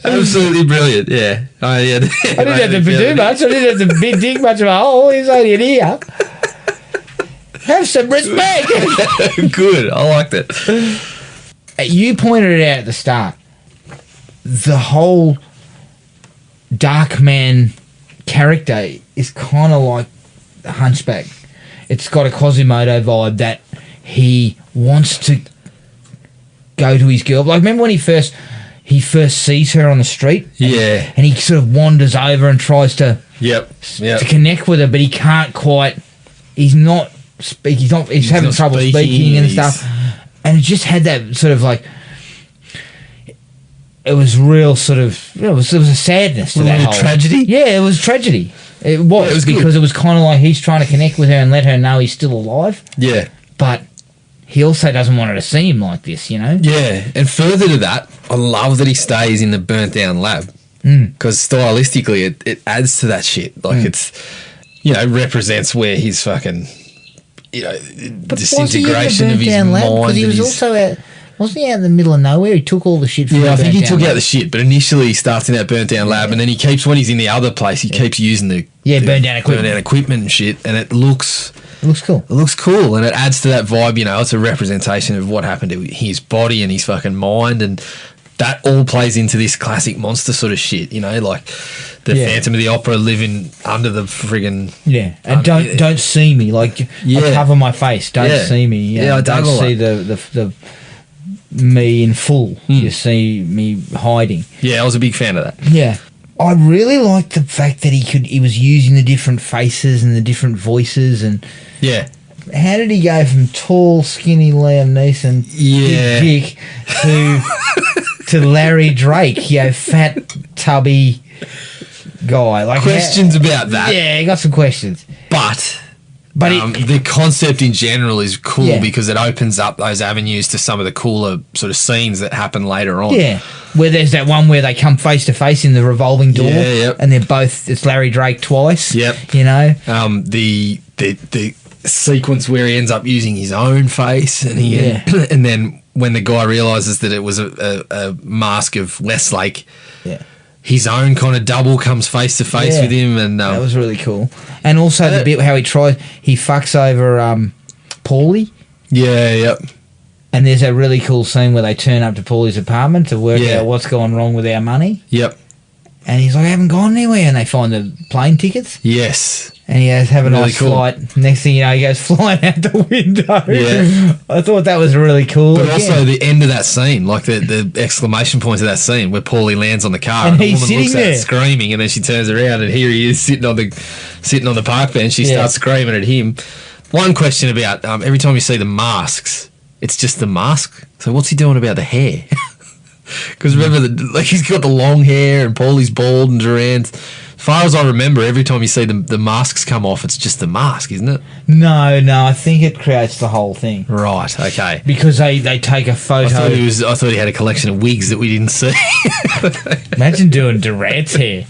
Absolutely brilliant, yeah. I
didn't have to do much. I didn't have to dig much of a hole. He's only in here. Have some respect.
Good. I liked it.
You pointed it out at the start. The whole Darkman character is kind of like the Hunchback. It's got a Quasimodo vibe that he wants to go to his girl. Like, remember when he first sees her on the street?
Yeah.
And he sort of wanders over and tries to
to
connect with her, but he can't quite. He's not speaking. He's having trouble speaking and stuff. And it just had that sort of like. It was real sort of. It was a sadness to that whole
tragedy.
Yeah, it was tragedy. It was because
good.
it was kind of like he's trying to connect with her and let her know he's still alive.
Yeah.
But he also doesn't want her to see him like this, you know?
Yeah, and further to that, I love that he stays in the burnt down lab because stylistically it adds to that shit. Like it's, represents where his fucking, disintegration of his mind.
Because he was also out, wasn't he out in the middle of nowhere? He took all the shit from the
I think he
burnt down
took out
lab.
the shit, but initially he starts in that burnt down lab and then he keeps, when he's in the other place, he keeps using the
burnt down equipment
and shit, and it looks
cool.
It looks cool, and it adds to that vibe. It's a representation of what happened to his body and his fucking mind, and that all plays into this classic monster sort of shit. Like the Phantom of the Opera living under the friggin'
and don't see me. Like I cover my face. Don't see me.
I
don't see the me in full. You see me hiding.
Yeah, I was a big fan of that.
Yeah. I really liked the fact that he was using the different faces and the different voices and how did he go from tall, skinny Liam Neeson, big dick, to Larry Drake, fat, tubby guy? Like
questions about that.
Yeah, I got some questions.
But the concept in general is cool because it opens up those avenues to some of the cooler sort of scenes that happen later on.
Yeah, where there's that one where they come face to face in the revolving door, and they're both, it's Larry Drake twice. Yep.
The sequence where he ends up using his own face, and and then when the guy realizes that it was a mask of Westlake. Yeah. His own kind of double comes face to face with him, and
that was really cool. And also the bit how he fucks over Paulie.
Yeah, yep.
And there's a really cool scene where they turn up to Paulie's apartment to work out what's gone wrong with our money.
Yep.
And he's like, I haven't gone anywhere, and they find the plane tickets.
Yes.
And he has have a
really
nice
cool.
flight. Next thing you know, he goes flying out the window.
Yeah.
I thought that was really cool.
But also the end of that scene, like the exclamation point of that scene where Paulie lands on the car
and
the
he's
woman
sitting
looks
there
at it screaming, and then she turns around and here he is sitting on the park bench. She starts screaming at him. One question about every time you see the masks, it's just the mask. So what's he doing about the hair? Because remember, he's got the long hair and Paulie's bald and Duran's far as I remember, every time you see the masks come off, it's just the mask, isn't it?
No, I think it creates the whole thing.
Right. Okay.
Because they take a photo.
I thought he had a collection of wigs that we didn't see.
Imagine doing Durant's hair.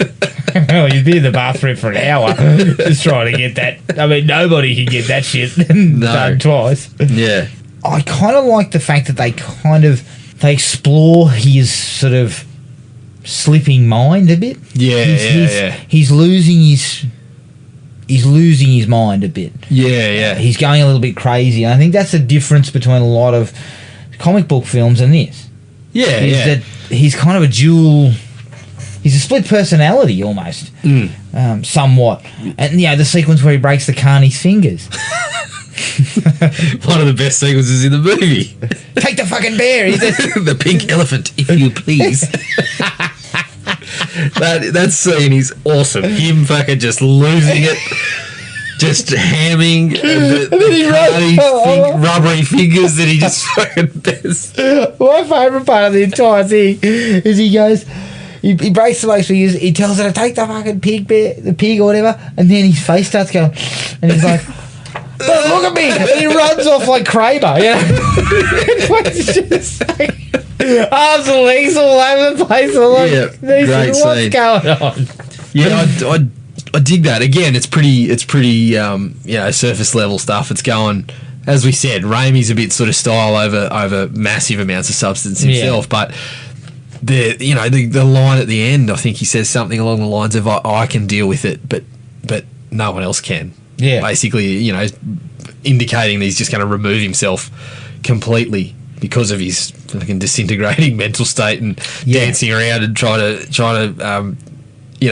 Oh, you'd be in the bathroom for an hour just trying to get that. I mean, nobody can get that shit done twice.
Yeah.
I kind of like the fact that they explore his sort of slipping mind a bit. He's losing his mind a bit.
Yeah.
He's going a little bit crazy. And I think that's the difference between a lot of comic book films and this. That he's kind of a dual. He's a split personality almost, somewhat. And the sequence where he breaks the carny's fingers.
One of the best sequences in the movie.
Take the fucking bear.
The pink elephant, if you please. that scene is awesome. Him fucking just losing it, just hamming the rubbery fingers that he just fucking does.
My favourite part of the entire thing is he goes. He breaks the most fingers. He tells her to take the fucking the pig or whatever, and then his face starts going, and he's like, "Don't look at me!" And he runs off like Kramer, It's just like, arms and legs all over the place.
Great
what's
scene.
going on?
Yeah, I dig that. Again, it's pretty surface level stuff. It's going, as we said, Raimi's a bit sort of style over massive amounts of substance himself, but. The line at the end, I think he says something along the lines of I can deal with it, but no one else can.
Yeah.
Basically, indicating that he's just going to remove himself completely because of his fucking disintegrating mental state and dancing around and trying to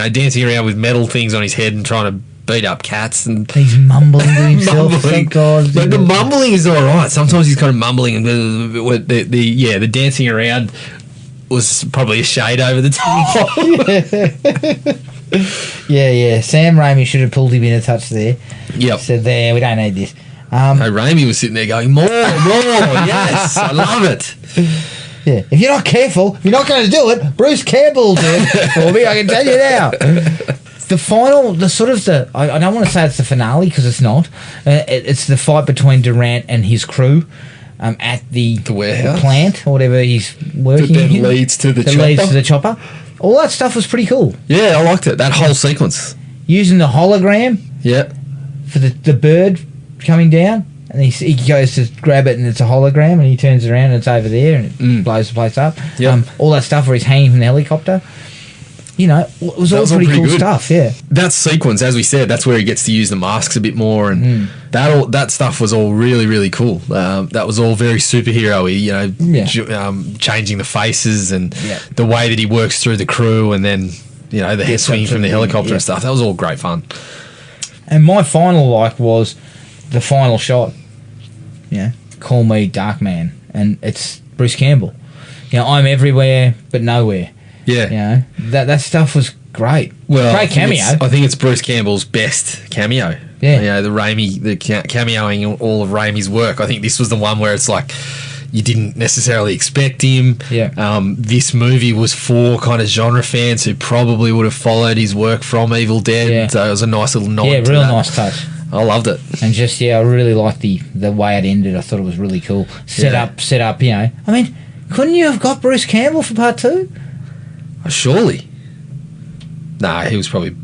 dancing around with metal things on his head and trying to beat up cats, and
he's mumbling to himself sometimes.
But the mumbling is all right. Sometimes he's kind of mumbling, and the dancing around was probably a shade over the top.
Yeah. Sam Raimi should have pulled him in a touch there.
Yep.
Said, we don't need this.
Raimi was sitting there going, more, yes, I love it.
Yeah, if you're not careful, if you're not going to do it, Bruce Campbell will do it for me, I can tell you now. The final, I don't want to say it's the finale because it's not. It's the fight between Durant and his crew. At the
warehouse
plant or whatever he's working
that
in.
leads to the
chopper. All that stuff was pretty cool.
Yeah, I liked it. That whole sequence.
Using the hologram.
Yeah.
For the bird coming down, and he goes to grab it, and it's a hologram, and he turns around and it's over there, and it blows the place up.
Yep.
All that stuff where he's hanging from the helicopter. It was all pretty cool stuff, yeah.
That sequence, as we said, that's where he gets to use the masks a bit more, and that stuff was all really, really cool. That was all very superhero-y, changing the faces and the way that he works through the crew, and then, the head swinging from the helicopter and stuff. That was all great fun.
And my final like was the final shot. Call me Darkman, and it's Bruce Campbell. I'm everywhere but nowhere.
Yeah.
That stuff was great.
Well,
great cameo.
I think it's Bruce Campbell's best cameo.
Yeah.
The cameoing all of Raimi's work. I think this was the one where it's like you didn't necessarily expect him.
Yeah.
This movie was for kind of genre fans who probably would have followed his work from Evil Dead.
Yeah.
So it was a nice little nod.
Yeah,
to
real
that.
nice touch.
I loved it.
And just I really liked the way it ended. I thought it was really cool. Set up. I mean, couldn't you have got Bruce Campbell for part 2?
Surely. Nah, he was probably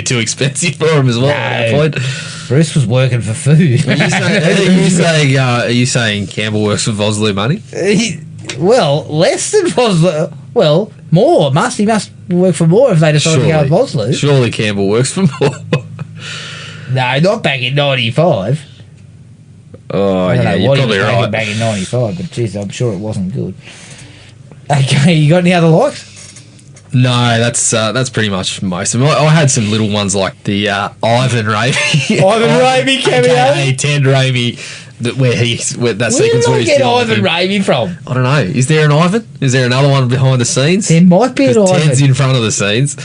too expensive for him as well at that point.
Bruce was working for food.
Are you saying Campbell works for Vosloo money?
Less than Vosloo. Well, more. He must work for more if they decide to go with Vosloo.
Surely Campbell works for more.
No, not back in 95.
Oh, yeah, you're probably right.
Back in 95, but jeez, I'm sure it wasn't good. Okay, you got any other likes?
No, that's pretty much most of them. I had some little ones like the Ivan Raimi.
Raimi cameo?
AKA Ted Raimi, where that sequence where he's
get Ivan Raimi from?
I don't know. Is there an Ivan? Is there another one behind the scenes?
There might be an Ivan.
Ted's in front of the scenes.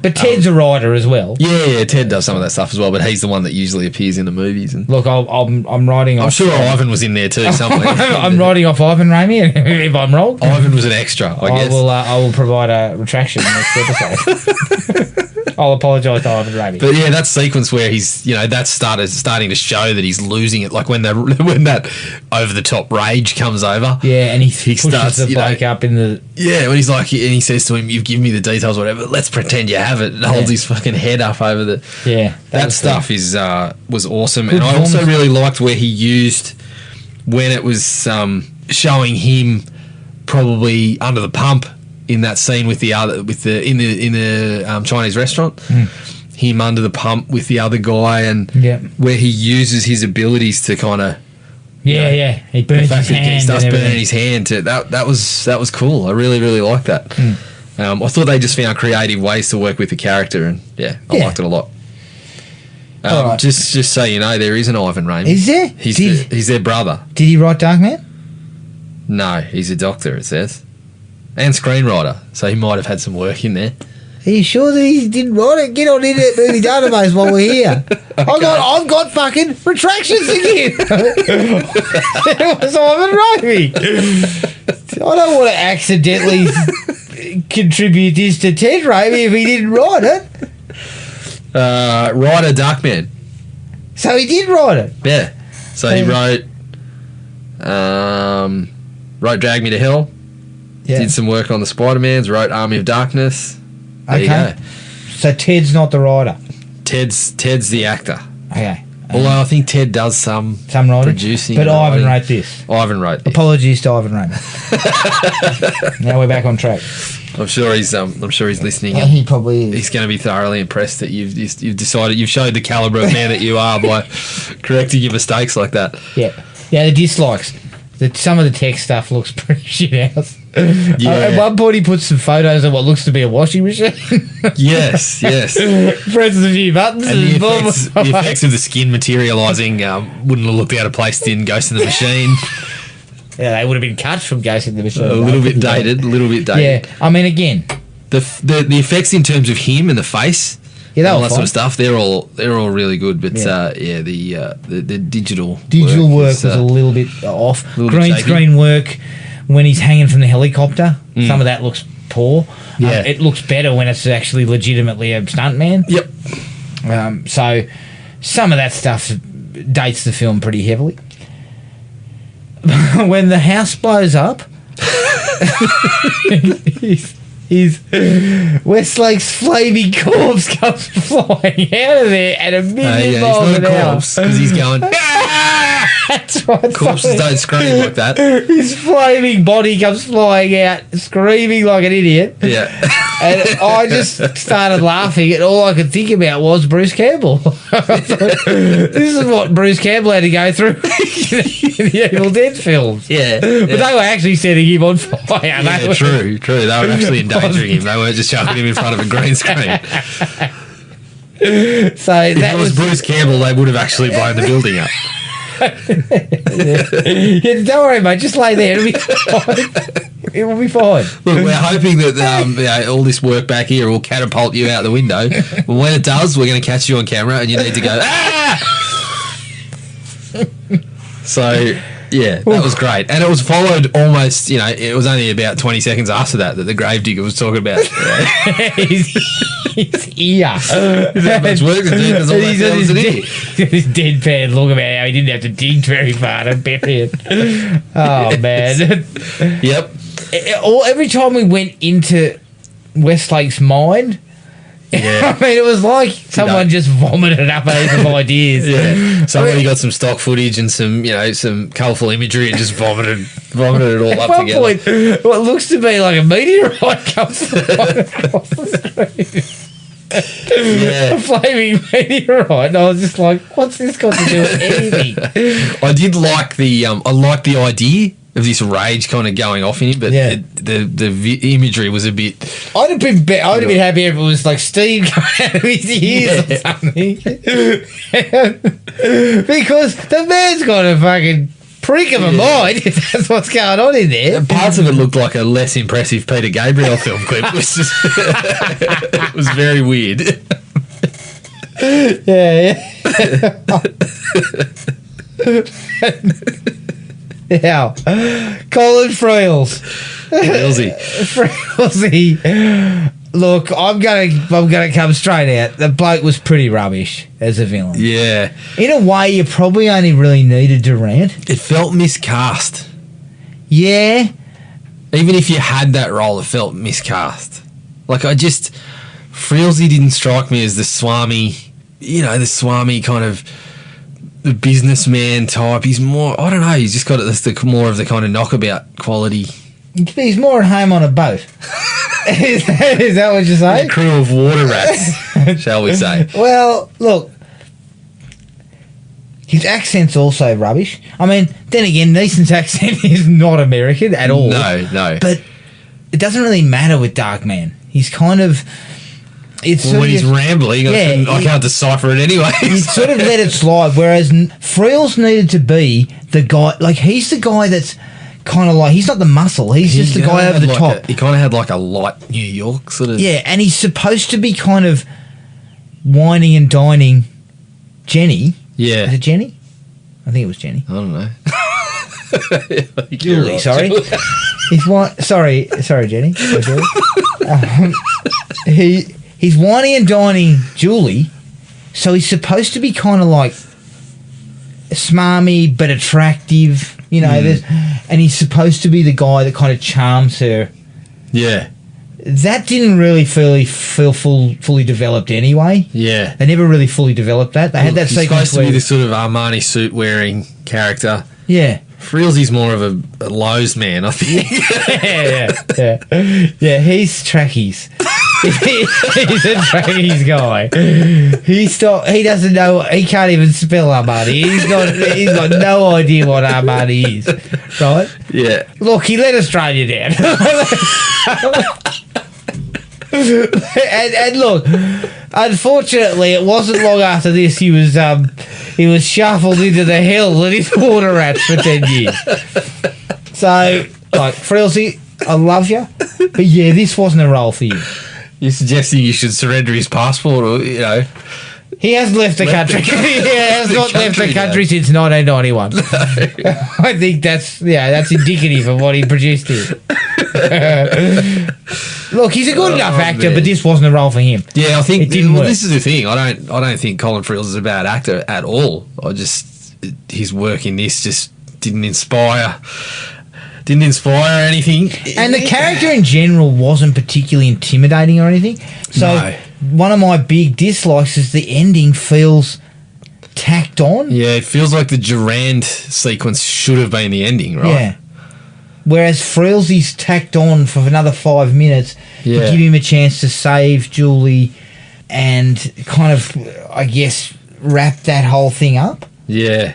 But Ted's a writer as well.
Yeah, Ted does some of that stuff as well, but he's the one that usually appears in the movies. And
Look, I'm writing off...
I'm sure Ivan was in there too somewhere.
I'm writing off Ivan Raimi, if I'm wrong.
Ivan was an extra, I guess.
I will provide a retraction next episode. I'll apologise to Ivan Raimi.
But yeah, that sequence where he's, that's starting to show that he's losing it, like when that over the top rage comes over.
Yeah, and he pushes the bloke up in the...
Yeah, when he's like, and he says to him, "You've given me the details, whatever. Let's pretend you have it." And holds his fucking head up over the...
Yeah.
That stuff was awesome. And I also really liked where he used, when it was showing him probably under the pump in that scene in the Chinese restaurant, him under the pump with the other guy, and where he uses his abilities to kind of
he burns his hand.
He starts burning his hand. That was cool. I really liked that. I thought they just found creative ways to work with the character, and I liked it a lot.
Right.
Just so you know, there is an Ivan Raimi.
Is there?
He's their brother.
Did he write Darkman?
No, he's a doctor, it says. And screenwriter, so he might have had some work in there.
Are you sure that he didn't write it? Get on Internet Movie Database while we're here. Okay. I've got fucking retractions again. It was Ivan Raimi. I don't want to accidentally contribute this to Ted Raimi if he didn't write it.
Writer Darkman.
So he did write it?
Yeah. So he wrote Drag Me to Hell.
Yeah.
Did some work on the Spider-Mans, wrote Army of Darkness. There you go.
So Ted's not the writer?
Ted's the actor.
Okay.
Although I think Ted does some
writing,
producing.
but Ivan wrote this. Apologies to Ivan Raimi. Now we're back on track.
I'm sure he's listening.
Yeah, he probably is.
He's going to be thoroughly impressed that you've decided, you've showed the calibre of man that you are by correcting your mistakes like that.
Yeah, the dislikes. Some of the tech stuff looks pretty shit house.
Yeah.
At one point, he puts some photos of what looks to be a washing machine.
Yes.
Presses a few buttons.
And the effects of the skin materialising wouldn't have looked out of place in Ghost in the Machine.
Yeah, they would have been cut from Ghost in the Machine.
A little bit dated.
Yeah, I mean, again,
the effects in terms of him and the face, all that sort of stuff, they're all really good. But the digital
work was a little bit off. Green screen work when he's hanging from the helicopter, some of that looks poor.
Yeah.
It looks better when it's actually legitimately a stuntman.
Yep.
So some of that stuff dates the film pretty heavily. When the house blows up, Westlake's flaming corpse comes flying out of there at a million miles an hour.
Because he's going.
That's right.
Corpses don't scream like that.
His flaming body comes flying out, screaming like an idiot.
Yeah.
And I just started laughing, and all I could think about was Bruce Campbell. This is what Bruce Campbell had to go through in the Evil Dead films.
Yeah.
But they were actually setting him on fire.
Yeah, true. They were actually endangering him. They weren't just chucking him in front of a green screen.
So
if it was Bruce Campbell, they would have actually blown the building up.
Yeah, don't worry, mate. Just lay there. It'll be fine. It will be fine.
Look, we're hoping that all this work back here will catapult you out the window. But when it does, we're going to catch you on camera, and you need to go. So. Yeah, that was great. And it was followed almost, it was only about 20 seconds after that the gravedigger was talking about his
ear.
There's that much work to do. There's all that films in here.
This deadpan look about how he didn't have to dig very far to bury it. Oh, man.
Yep.
Every time we went into Westlake's mind...
Yeah.
I mean, it was like someone just vomited up a heap of ideas.
Yeah. Somebody got some stock footage and some colourful imagery and just vomited it all up together. At one
point, what looks to be like a meteorite comes across the screen.
Yeah.
A flaming meteorite. And I was just like, what's this got to do with anything?
I did like the idea of this rage kind of going off in him, but the imagery was a bit...
I'd have been happy if it was like steam coming out of his ears or something. Because the man's got a fucking prick of a mind, if that's what's going on in there.
Parts of it looked like a less impressive Peter Gabriel film clip. It was, just it was very weird.
Yeah. Now, Colin Friels. Frielsy. Look, I'm gonna come straight out. The bloke was pretty rubbish as a villain.
Yeah.
In a way, you probably only really needed Durant.
It felt miscast.
Yeah.
Even if you had that role, it felt miscast. Like, Frielsy didn't strike me as the Swami, the Swami kind of the businessman type. He's more, I don't know, he's just got more of the kind of knockabout quality.
He's more at home on a boat. Is that what you're saying?
A crew of water rats, shall we say.
Well, look, his accent's also rubbish. I mean, then again, Neeson's accent is not American at all.
No.
But it doesn't really matter with Darkman. He's kind of...
when he's rambling, I can't decipher it anyway.
You sort of let it slide, whereas Friels needed to be the guy... Like, he's the guy that's kind of like... He's not the muscle. He's just the guy over the top.
He kind of had like a light New York sort of...
Yeah, and he's supposed to be kind of whining and dining Jenny.
Yeah.
Is it Jenny? I think it was Jenny.
I don't know.
Julie,
right,
sorry.
Julie.
Sorry, Jenny. Sorry, Julie. He's whining and dining Julie, so he's supposed to be kind of like smarmy but attractive, and he's supposed to be the guy that kind of charms her.
Yeah.
That didn't really feel fully developed anyway.
Yeah.
They never really fully developed that. They had that
he's
sequence
supposed to be this sort of Armani suit wearing character.
Yeah.
Frielsy's more of a Lowe's man, I think.
Yeah, he's trackies. He's a trackies guy. He doesn't know. He can't even spell Armani. He's got no idea what Armani is, right?
Yeah.
Look, he let Australia down. and look, unfortunately, it wasn't long after this he was shuffled into the hell with his water rats for 10 years. So, like, Frielsy, I love you, but yeah, this wasn't a role for you.
You're suggesting you should surrender his passport, or
He has left the country. He has not left the country since 1991. No. I think that's indicative of what he produced here. Look, he's a good enough actor, but this wasn't a role for him.
Yeah, I think
it didn't work.
This is the thing. I don't think Colin Friels is a bad actor at all. His work in this just didn't inspire anything.
And the character in general wasn't particularly intimidating or anything. So one of my big dislikes is the ending feels tacked on.
Yeah, it feels like the Durand sequence should have been the ending, right?
Yeah. Whereas Frielsy's tacked on for another 5 minutes to give him a chance to save Julie and kind of, I guess, wrap that whole thing up.
Yeah.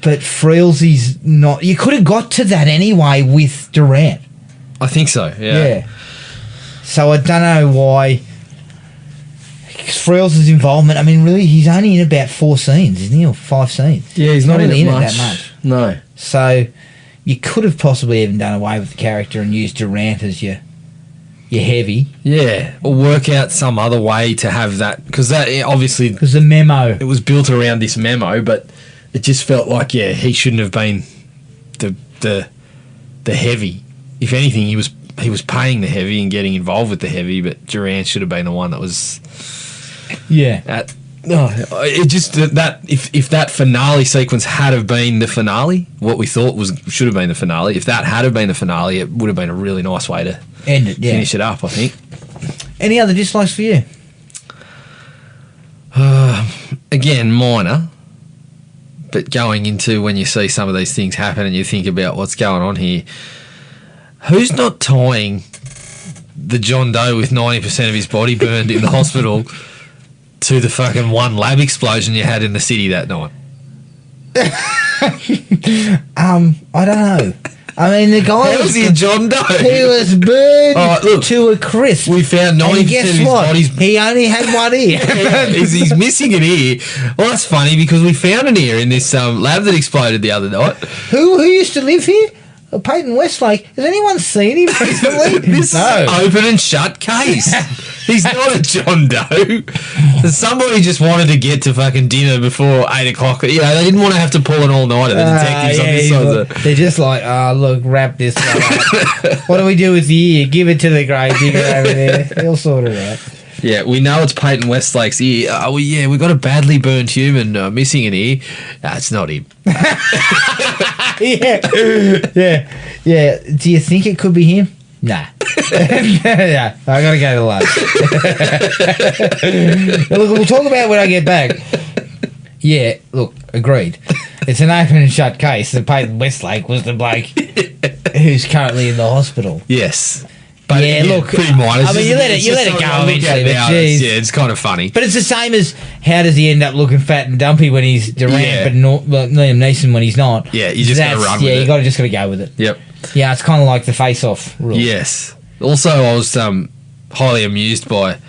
But Frielsy's not... You could have got to that anyway with Durant.
I think so, yeah.
So I don't know why... Friels' involvement, I mean, really, he's only in about 4 scenes, isn't he? Or 5 scenes.
Yeah, he's not
really
in
it
much.
that much.
No.
So you could have possibly even done away with the character and used Durant as your heavy.
Yeah, or work out some other way to have that, because that obviously...
Because the memo...
It was built around this memo, but it just felt like, he shouldn't have been the heavy. If anything, he was paying the heavy and getting involved with the heavy, but Durant should have been the one that was...
Yeah.
It just that if that finale sequence had have been the finale, what we thought should have been the finale. If that had have been the finale, it would have been a really nice way to
end it. Yeah.
Finish it up, I think.
Any other dislikes for you?
Again, minor. But going into when you see some of these things happen and you think about what's going on here, who's not tying the John Doe with 90% of his body burned in the hospital to the fucking one lab explosion you had in the city that night?
I don't know. I mean, the guy
How was he a John Doe?
He was burned
look,
to a crisp.
We found 90%
and guess
of his
what?
body's...
He only had one ear.
He's missing an ear. Well, that's funny because we found an ear in this lab that exploded the other night.
Who used to live here? Peyton Westlake. Has anyone seen him recently?
This is an open and shut case. He's not a John Doe. Somebody just wanted to get to fucking dinner before 8 o'clock. You know, they didn't want to have to pull an all-nighter. The detectives on this side.
They're just like, look, wrap this up. What do we do with the ear? Give it to the grave digger over there. He'll sort it out.
Yeah, we know it's Peyton Westlake's ear. We got a badly burned human missing an ear. It's not him.
Yeah. Do you think it could be him? Nah. Yeah, I gotta go to lunch. Look, we'll talk about it when I get back. Yeah, look, agreed. It's an open and shut case that Peyton Westlake was the bloke who's currently in the hospital.
Yes. But
look,
pretty minor.
I mean, you let it go eventually.
It's kind of funny.
But it's the same as how does he end up looking fat and dumpy when he's Durant, but Liam Neeson when he's not.
Yeah, you just got to run with it.
Yeah, you just got to go with it.
Yep.
Yeah, it's kind of like the face-off rule.
Yes. Also, I was highly amused by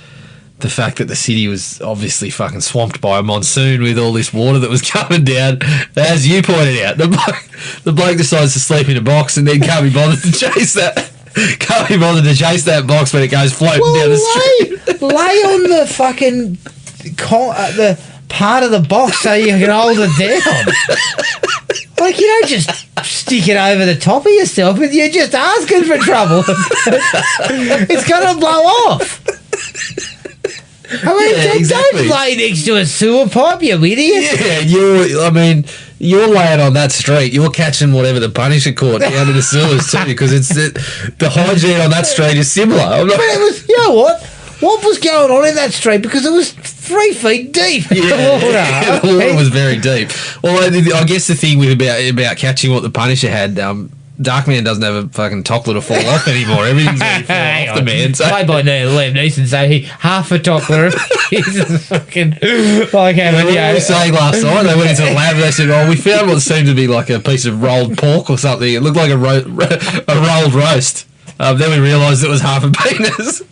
the fact that the city was obviously fucking swamped by a monsoon with all this water that was coming down. As you pointed out, the bloke decides to sleep in a box and then can't be bothered to chase that. Can't be bothered to chase that box when it goes floating down the street.
Lay on the fucking the part of the box so you can hold it down. Like, you don't just stick it over the top of yourself, but you're just asking for trouble. It's going to blow off. I mean, don't lay next to a sewer pipe, you idiot.
Yeah, you're laying on that street. You're catching whatever the Punisher caught down in the sewers too, because the hygiene on that street is similar.
But it was, you know what? What was going on in that street? Because it was 3 feet deep.
Yeah, the water was very deep. Well, I guess the thing with about catching what the Punisher had. Darkman doesn't have a fucking tockler to fall off anymore. Everything's really falling off the man. So.
Played by Liam Neeson, so half a tockler. He's fucking like having.
What were we saying last night? They went into the lab and they said, we found what seemed to be like a piece of rolled pork or something. It looked like a rolled roast. Then we realised it was half a penis.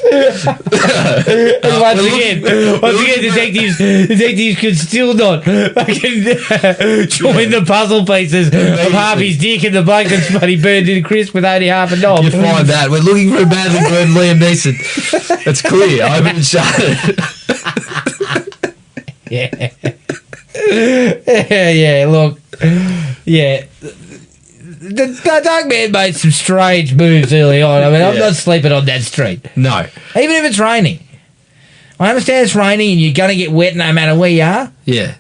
Once again, detectives could still not fucking join the puzzle pieces of Harvey's dick and the bloke that's bloody burned in a crisp with only half a knob.
You find that. We're looking for a badly burned Liam Neeson. It's clear. Open and shut.
Yeah, look. Yeah. The Darkman made some strange moves early on. I mean, I'm not sleeping on that street.
No.
Even if it's raining. I understand it's raining and you're going to get wet no matter where you are.
Yeah.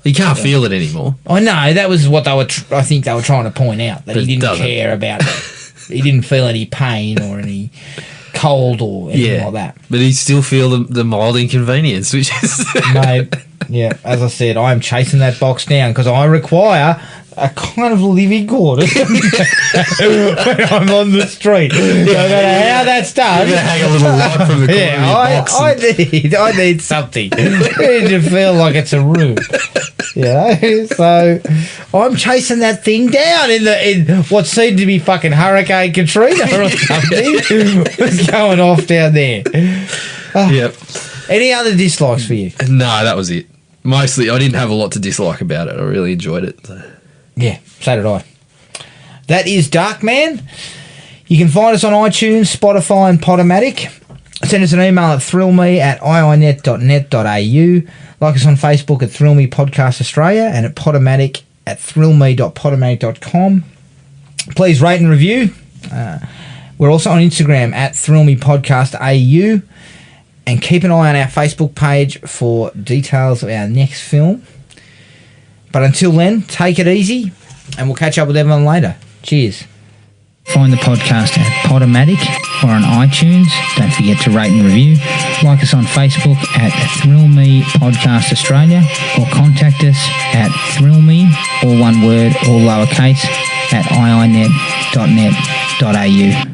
You can't feel it anymore.
I know. That was what I think they were trying to point out, that he didn't care about it. He didn't feel any pain or any cold or anything like that.
But he still feel the mild inconvenience, which is...
Mate, yeah, as I said, I am chasing that box down because I require a kind of living quarter when I'm on the street. No matter how that's done.
You're going to hang a little light from the corner of your box.
I need something. I need to feel like it's a room. You know? So I'm chasing that thing down in what seemed to be fucking Hurricane Katrina or something. What's going off down there?
Yep.
Any other dislikes for you?
No, that was it. Mostly, I didn't have a lot to dislike about it. I really enjoyed it. So.
Yeah, so did I. That is Darkman. You can find us on iTunes, Spotify and Podomatic. Send us an email at thrillme@iinet.net.au. Like us on Facebook at Thrill Me Podcast Australia and at Podomatic at thrillme.podomatic.com. Please rate and review. We're also on Instagram at Thrill Me Podcast AU. And keep an eye on our Facebook page for details of our next film. But until then, take it easy, and we'll catch up with everyone later. Cheers. Find the podcast at Podomatic or on iTunes. Don't forget to rate and review. Like us on Facebook at Thrill Me Podcast Australia or contact us at thrillme, all one word, all lowercase, at iinet.net.au.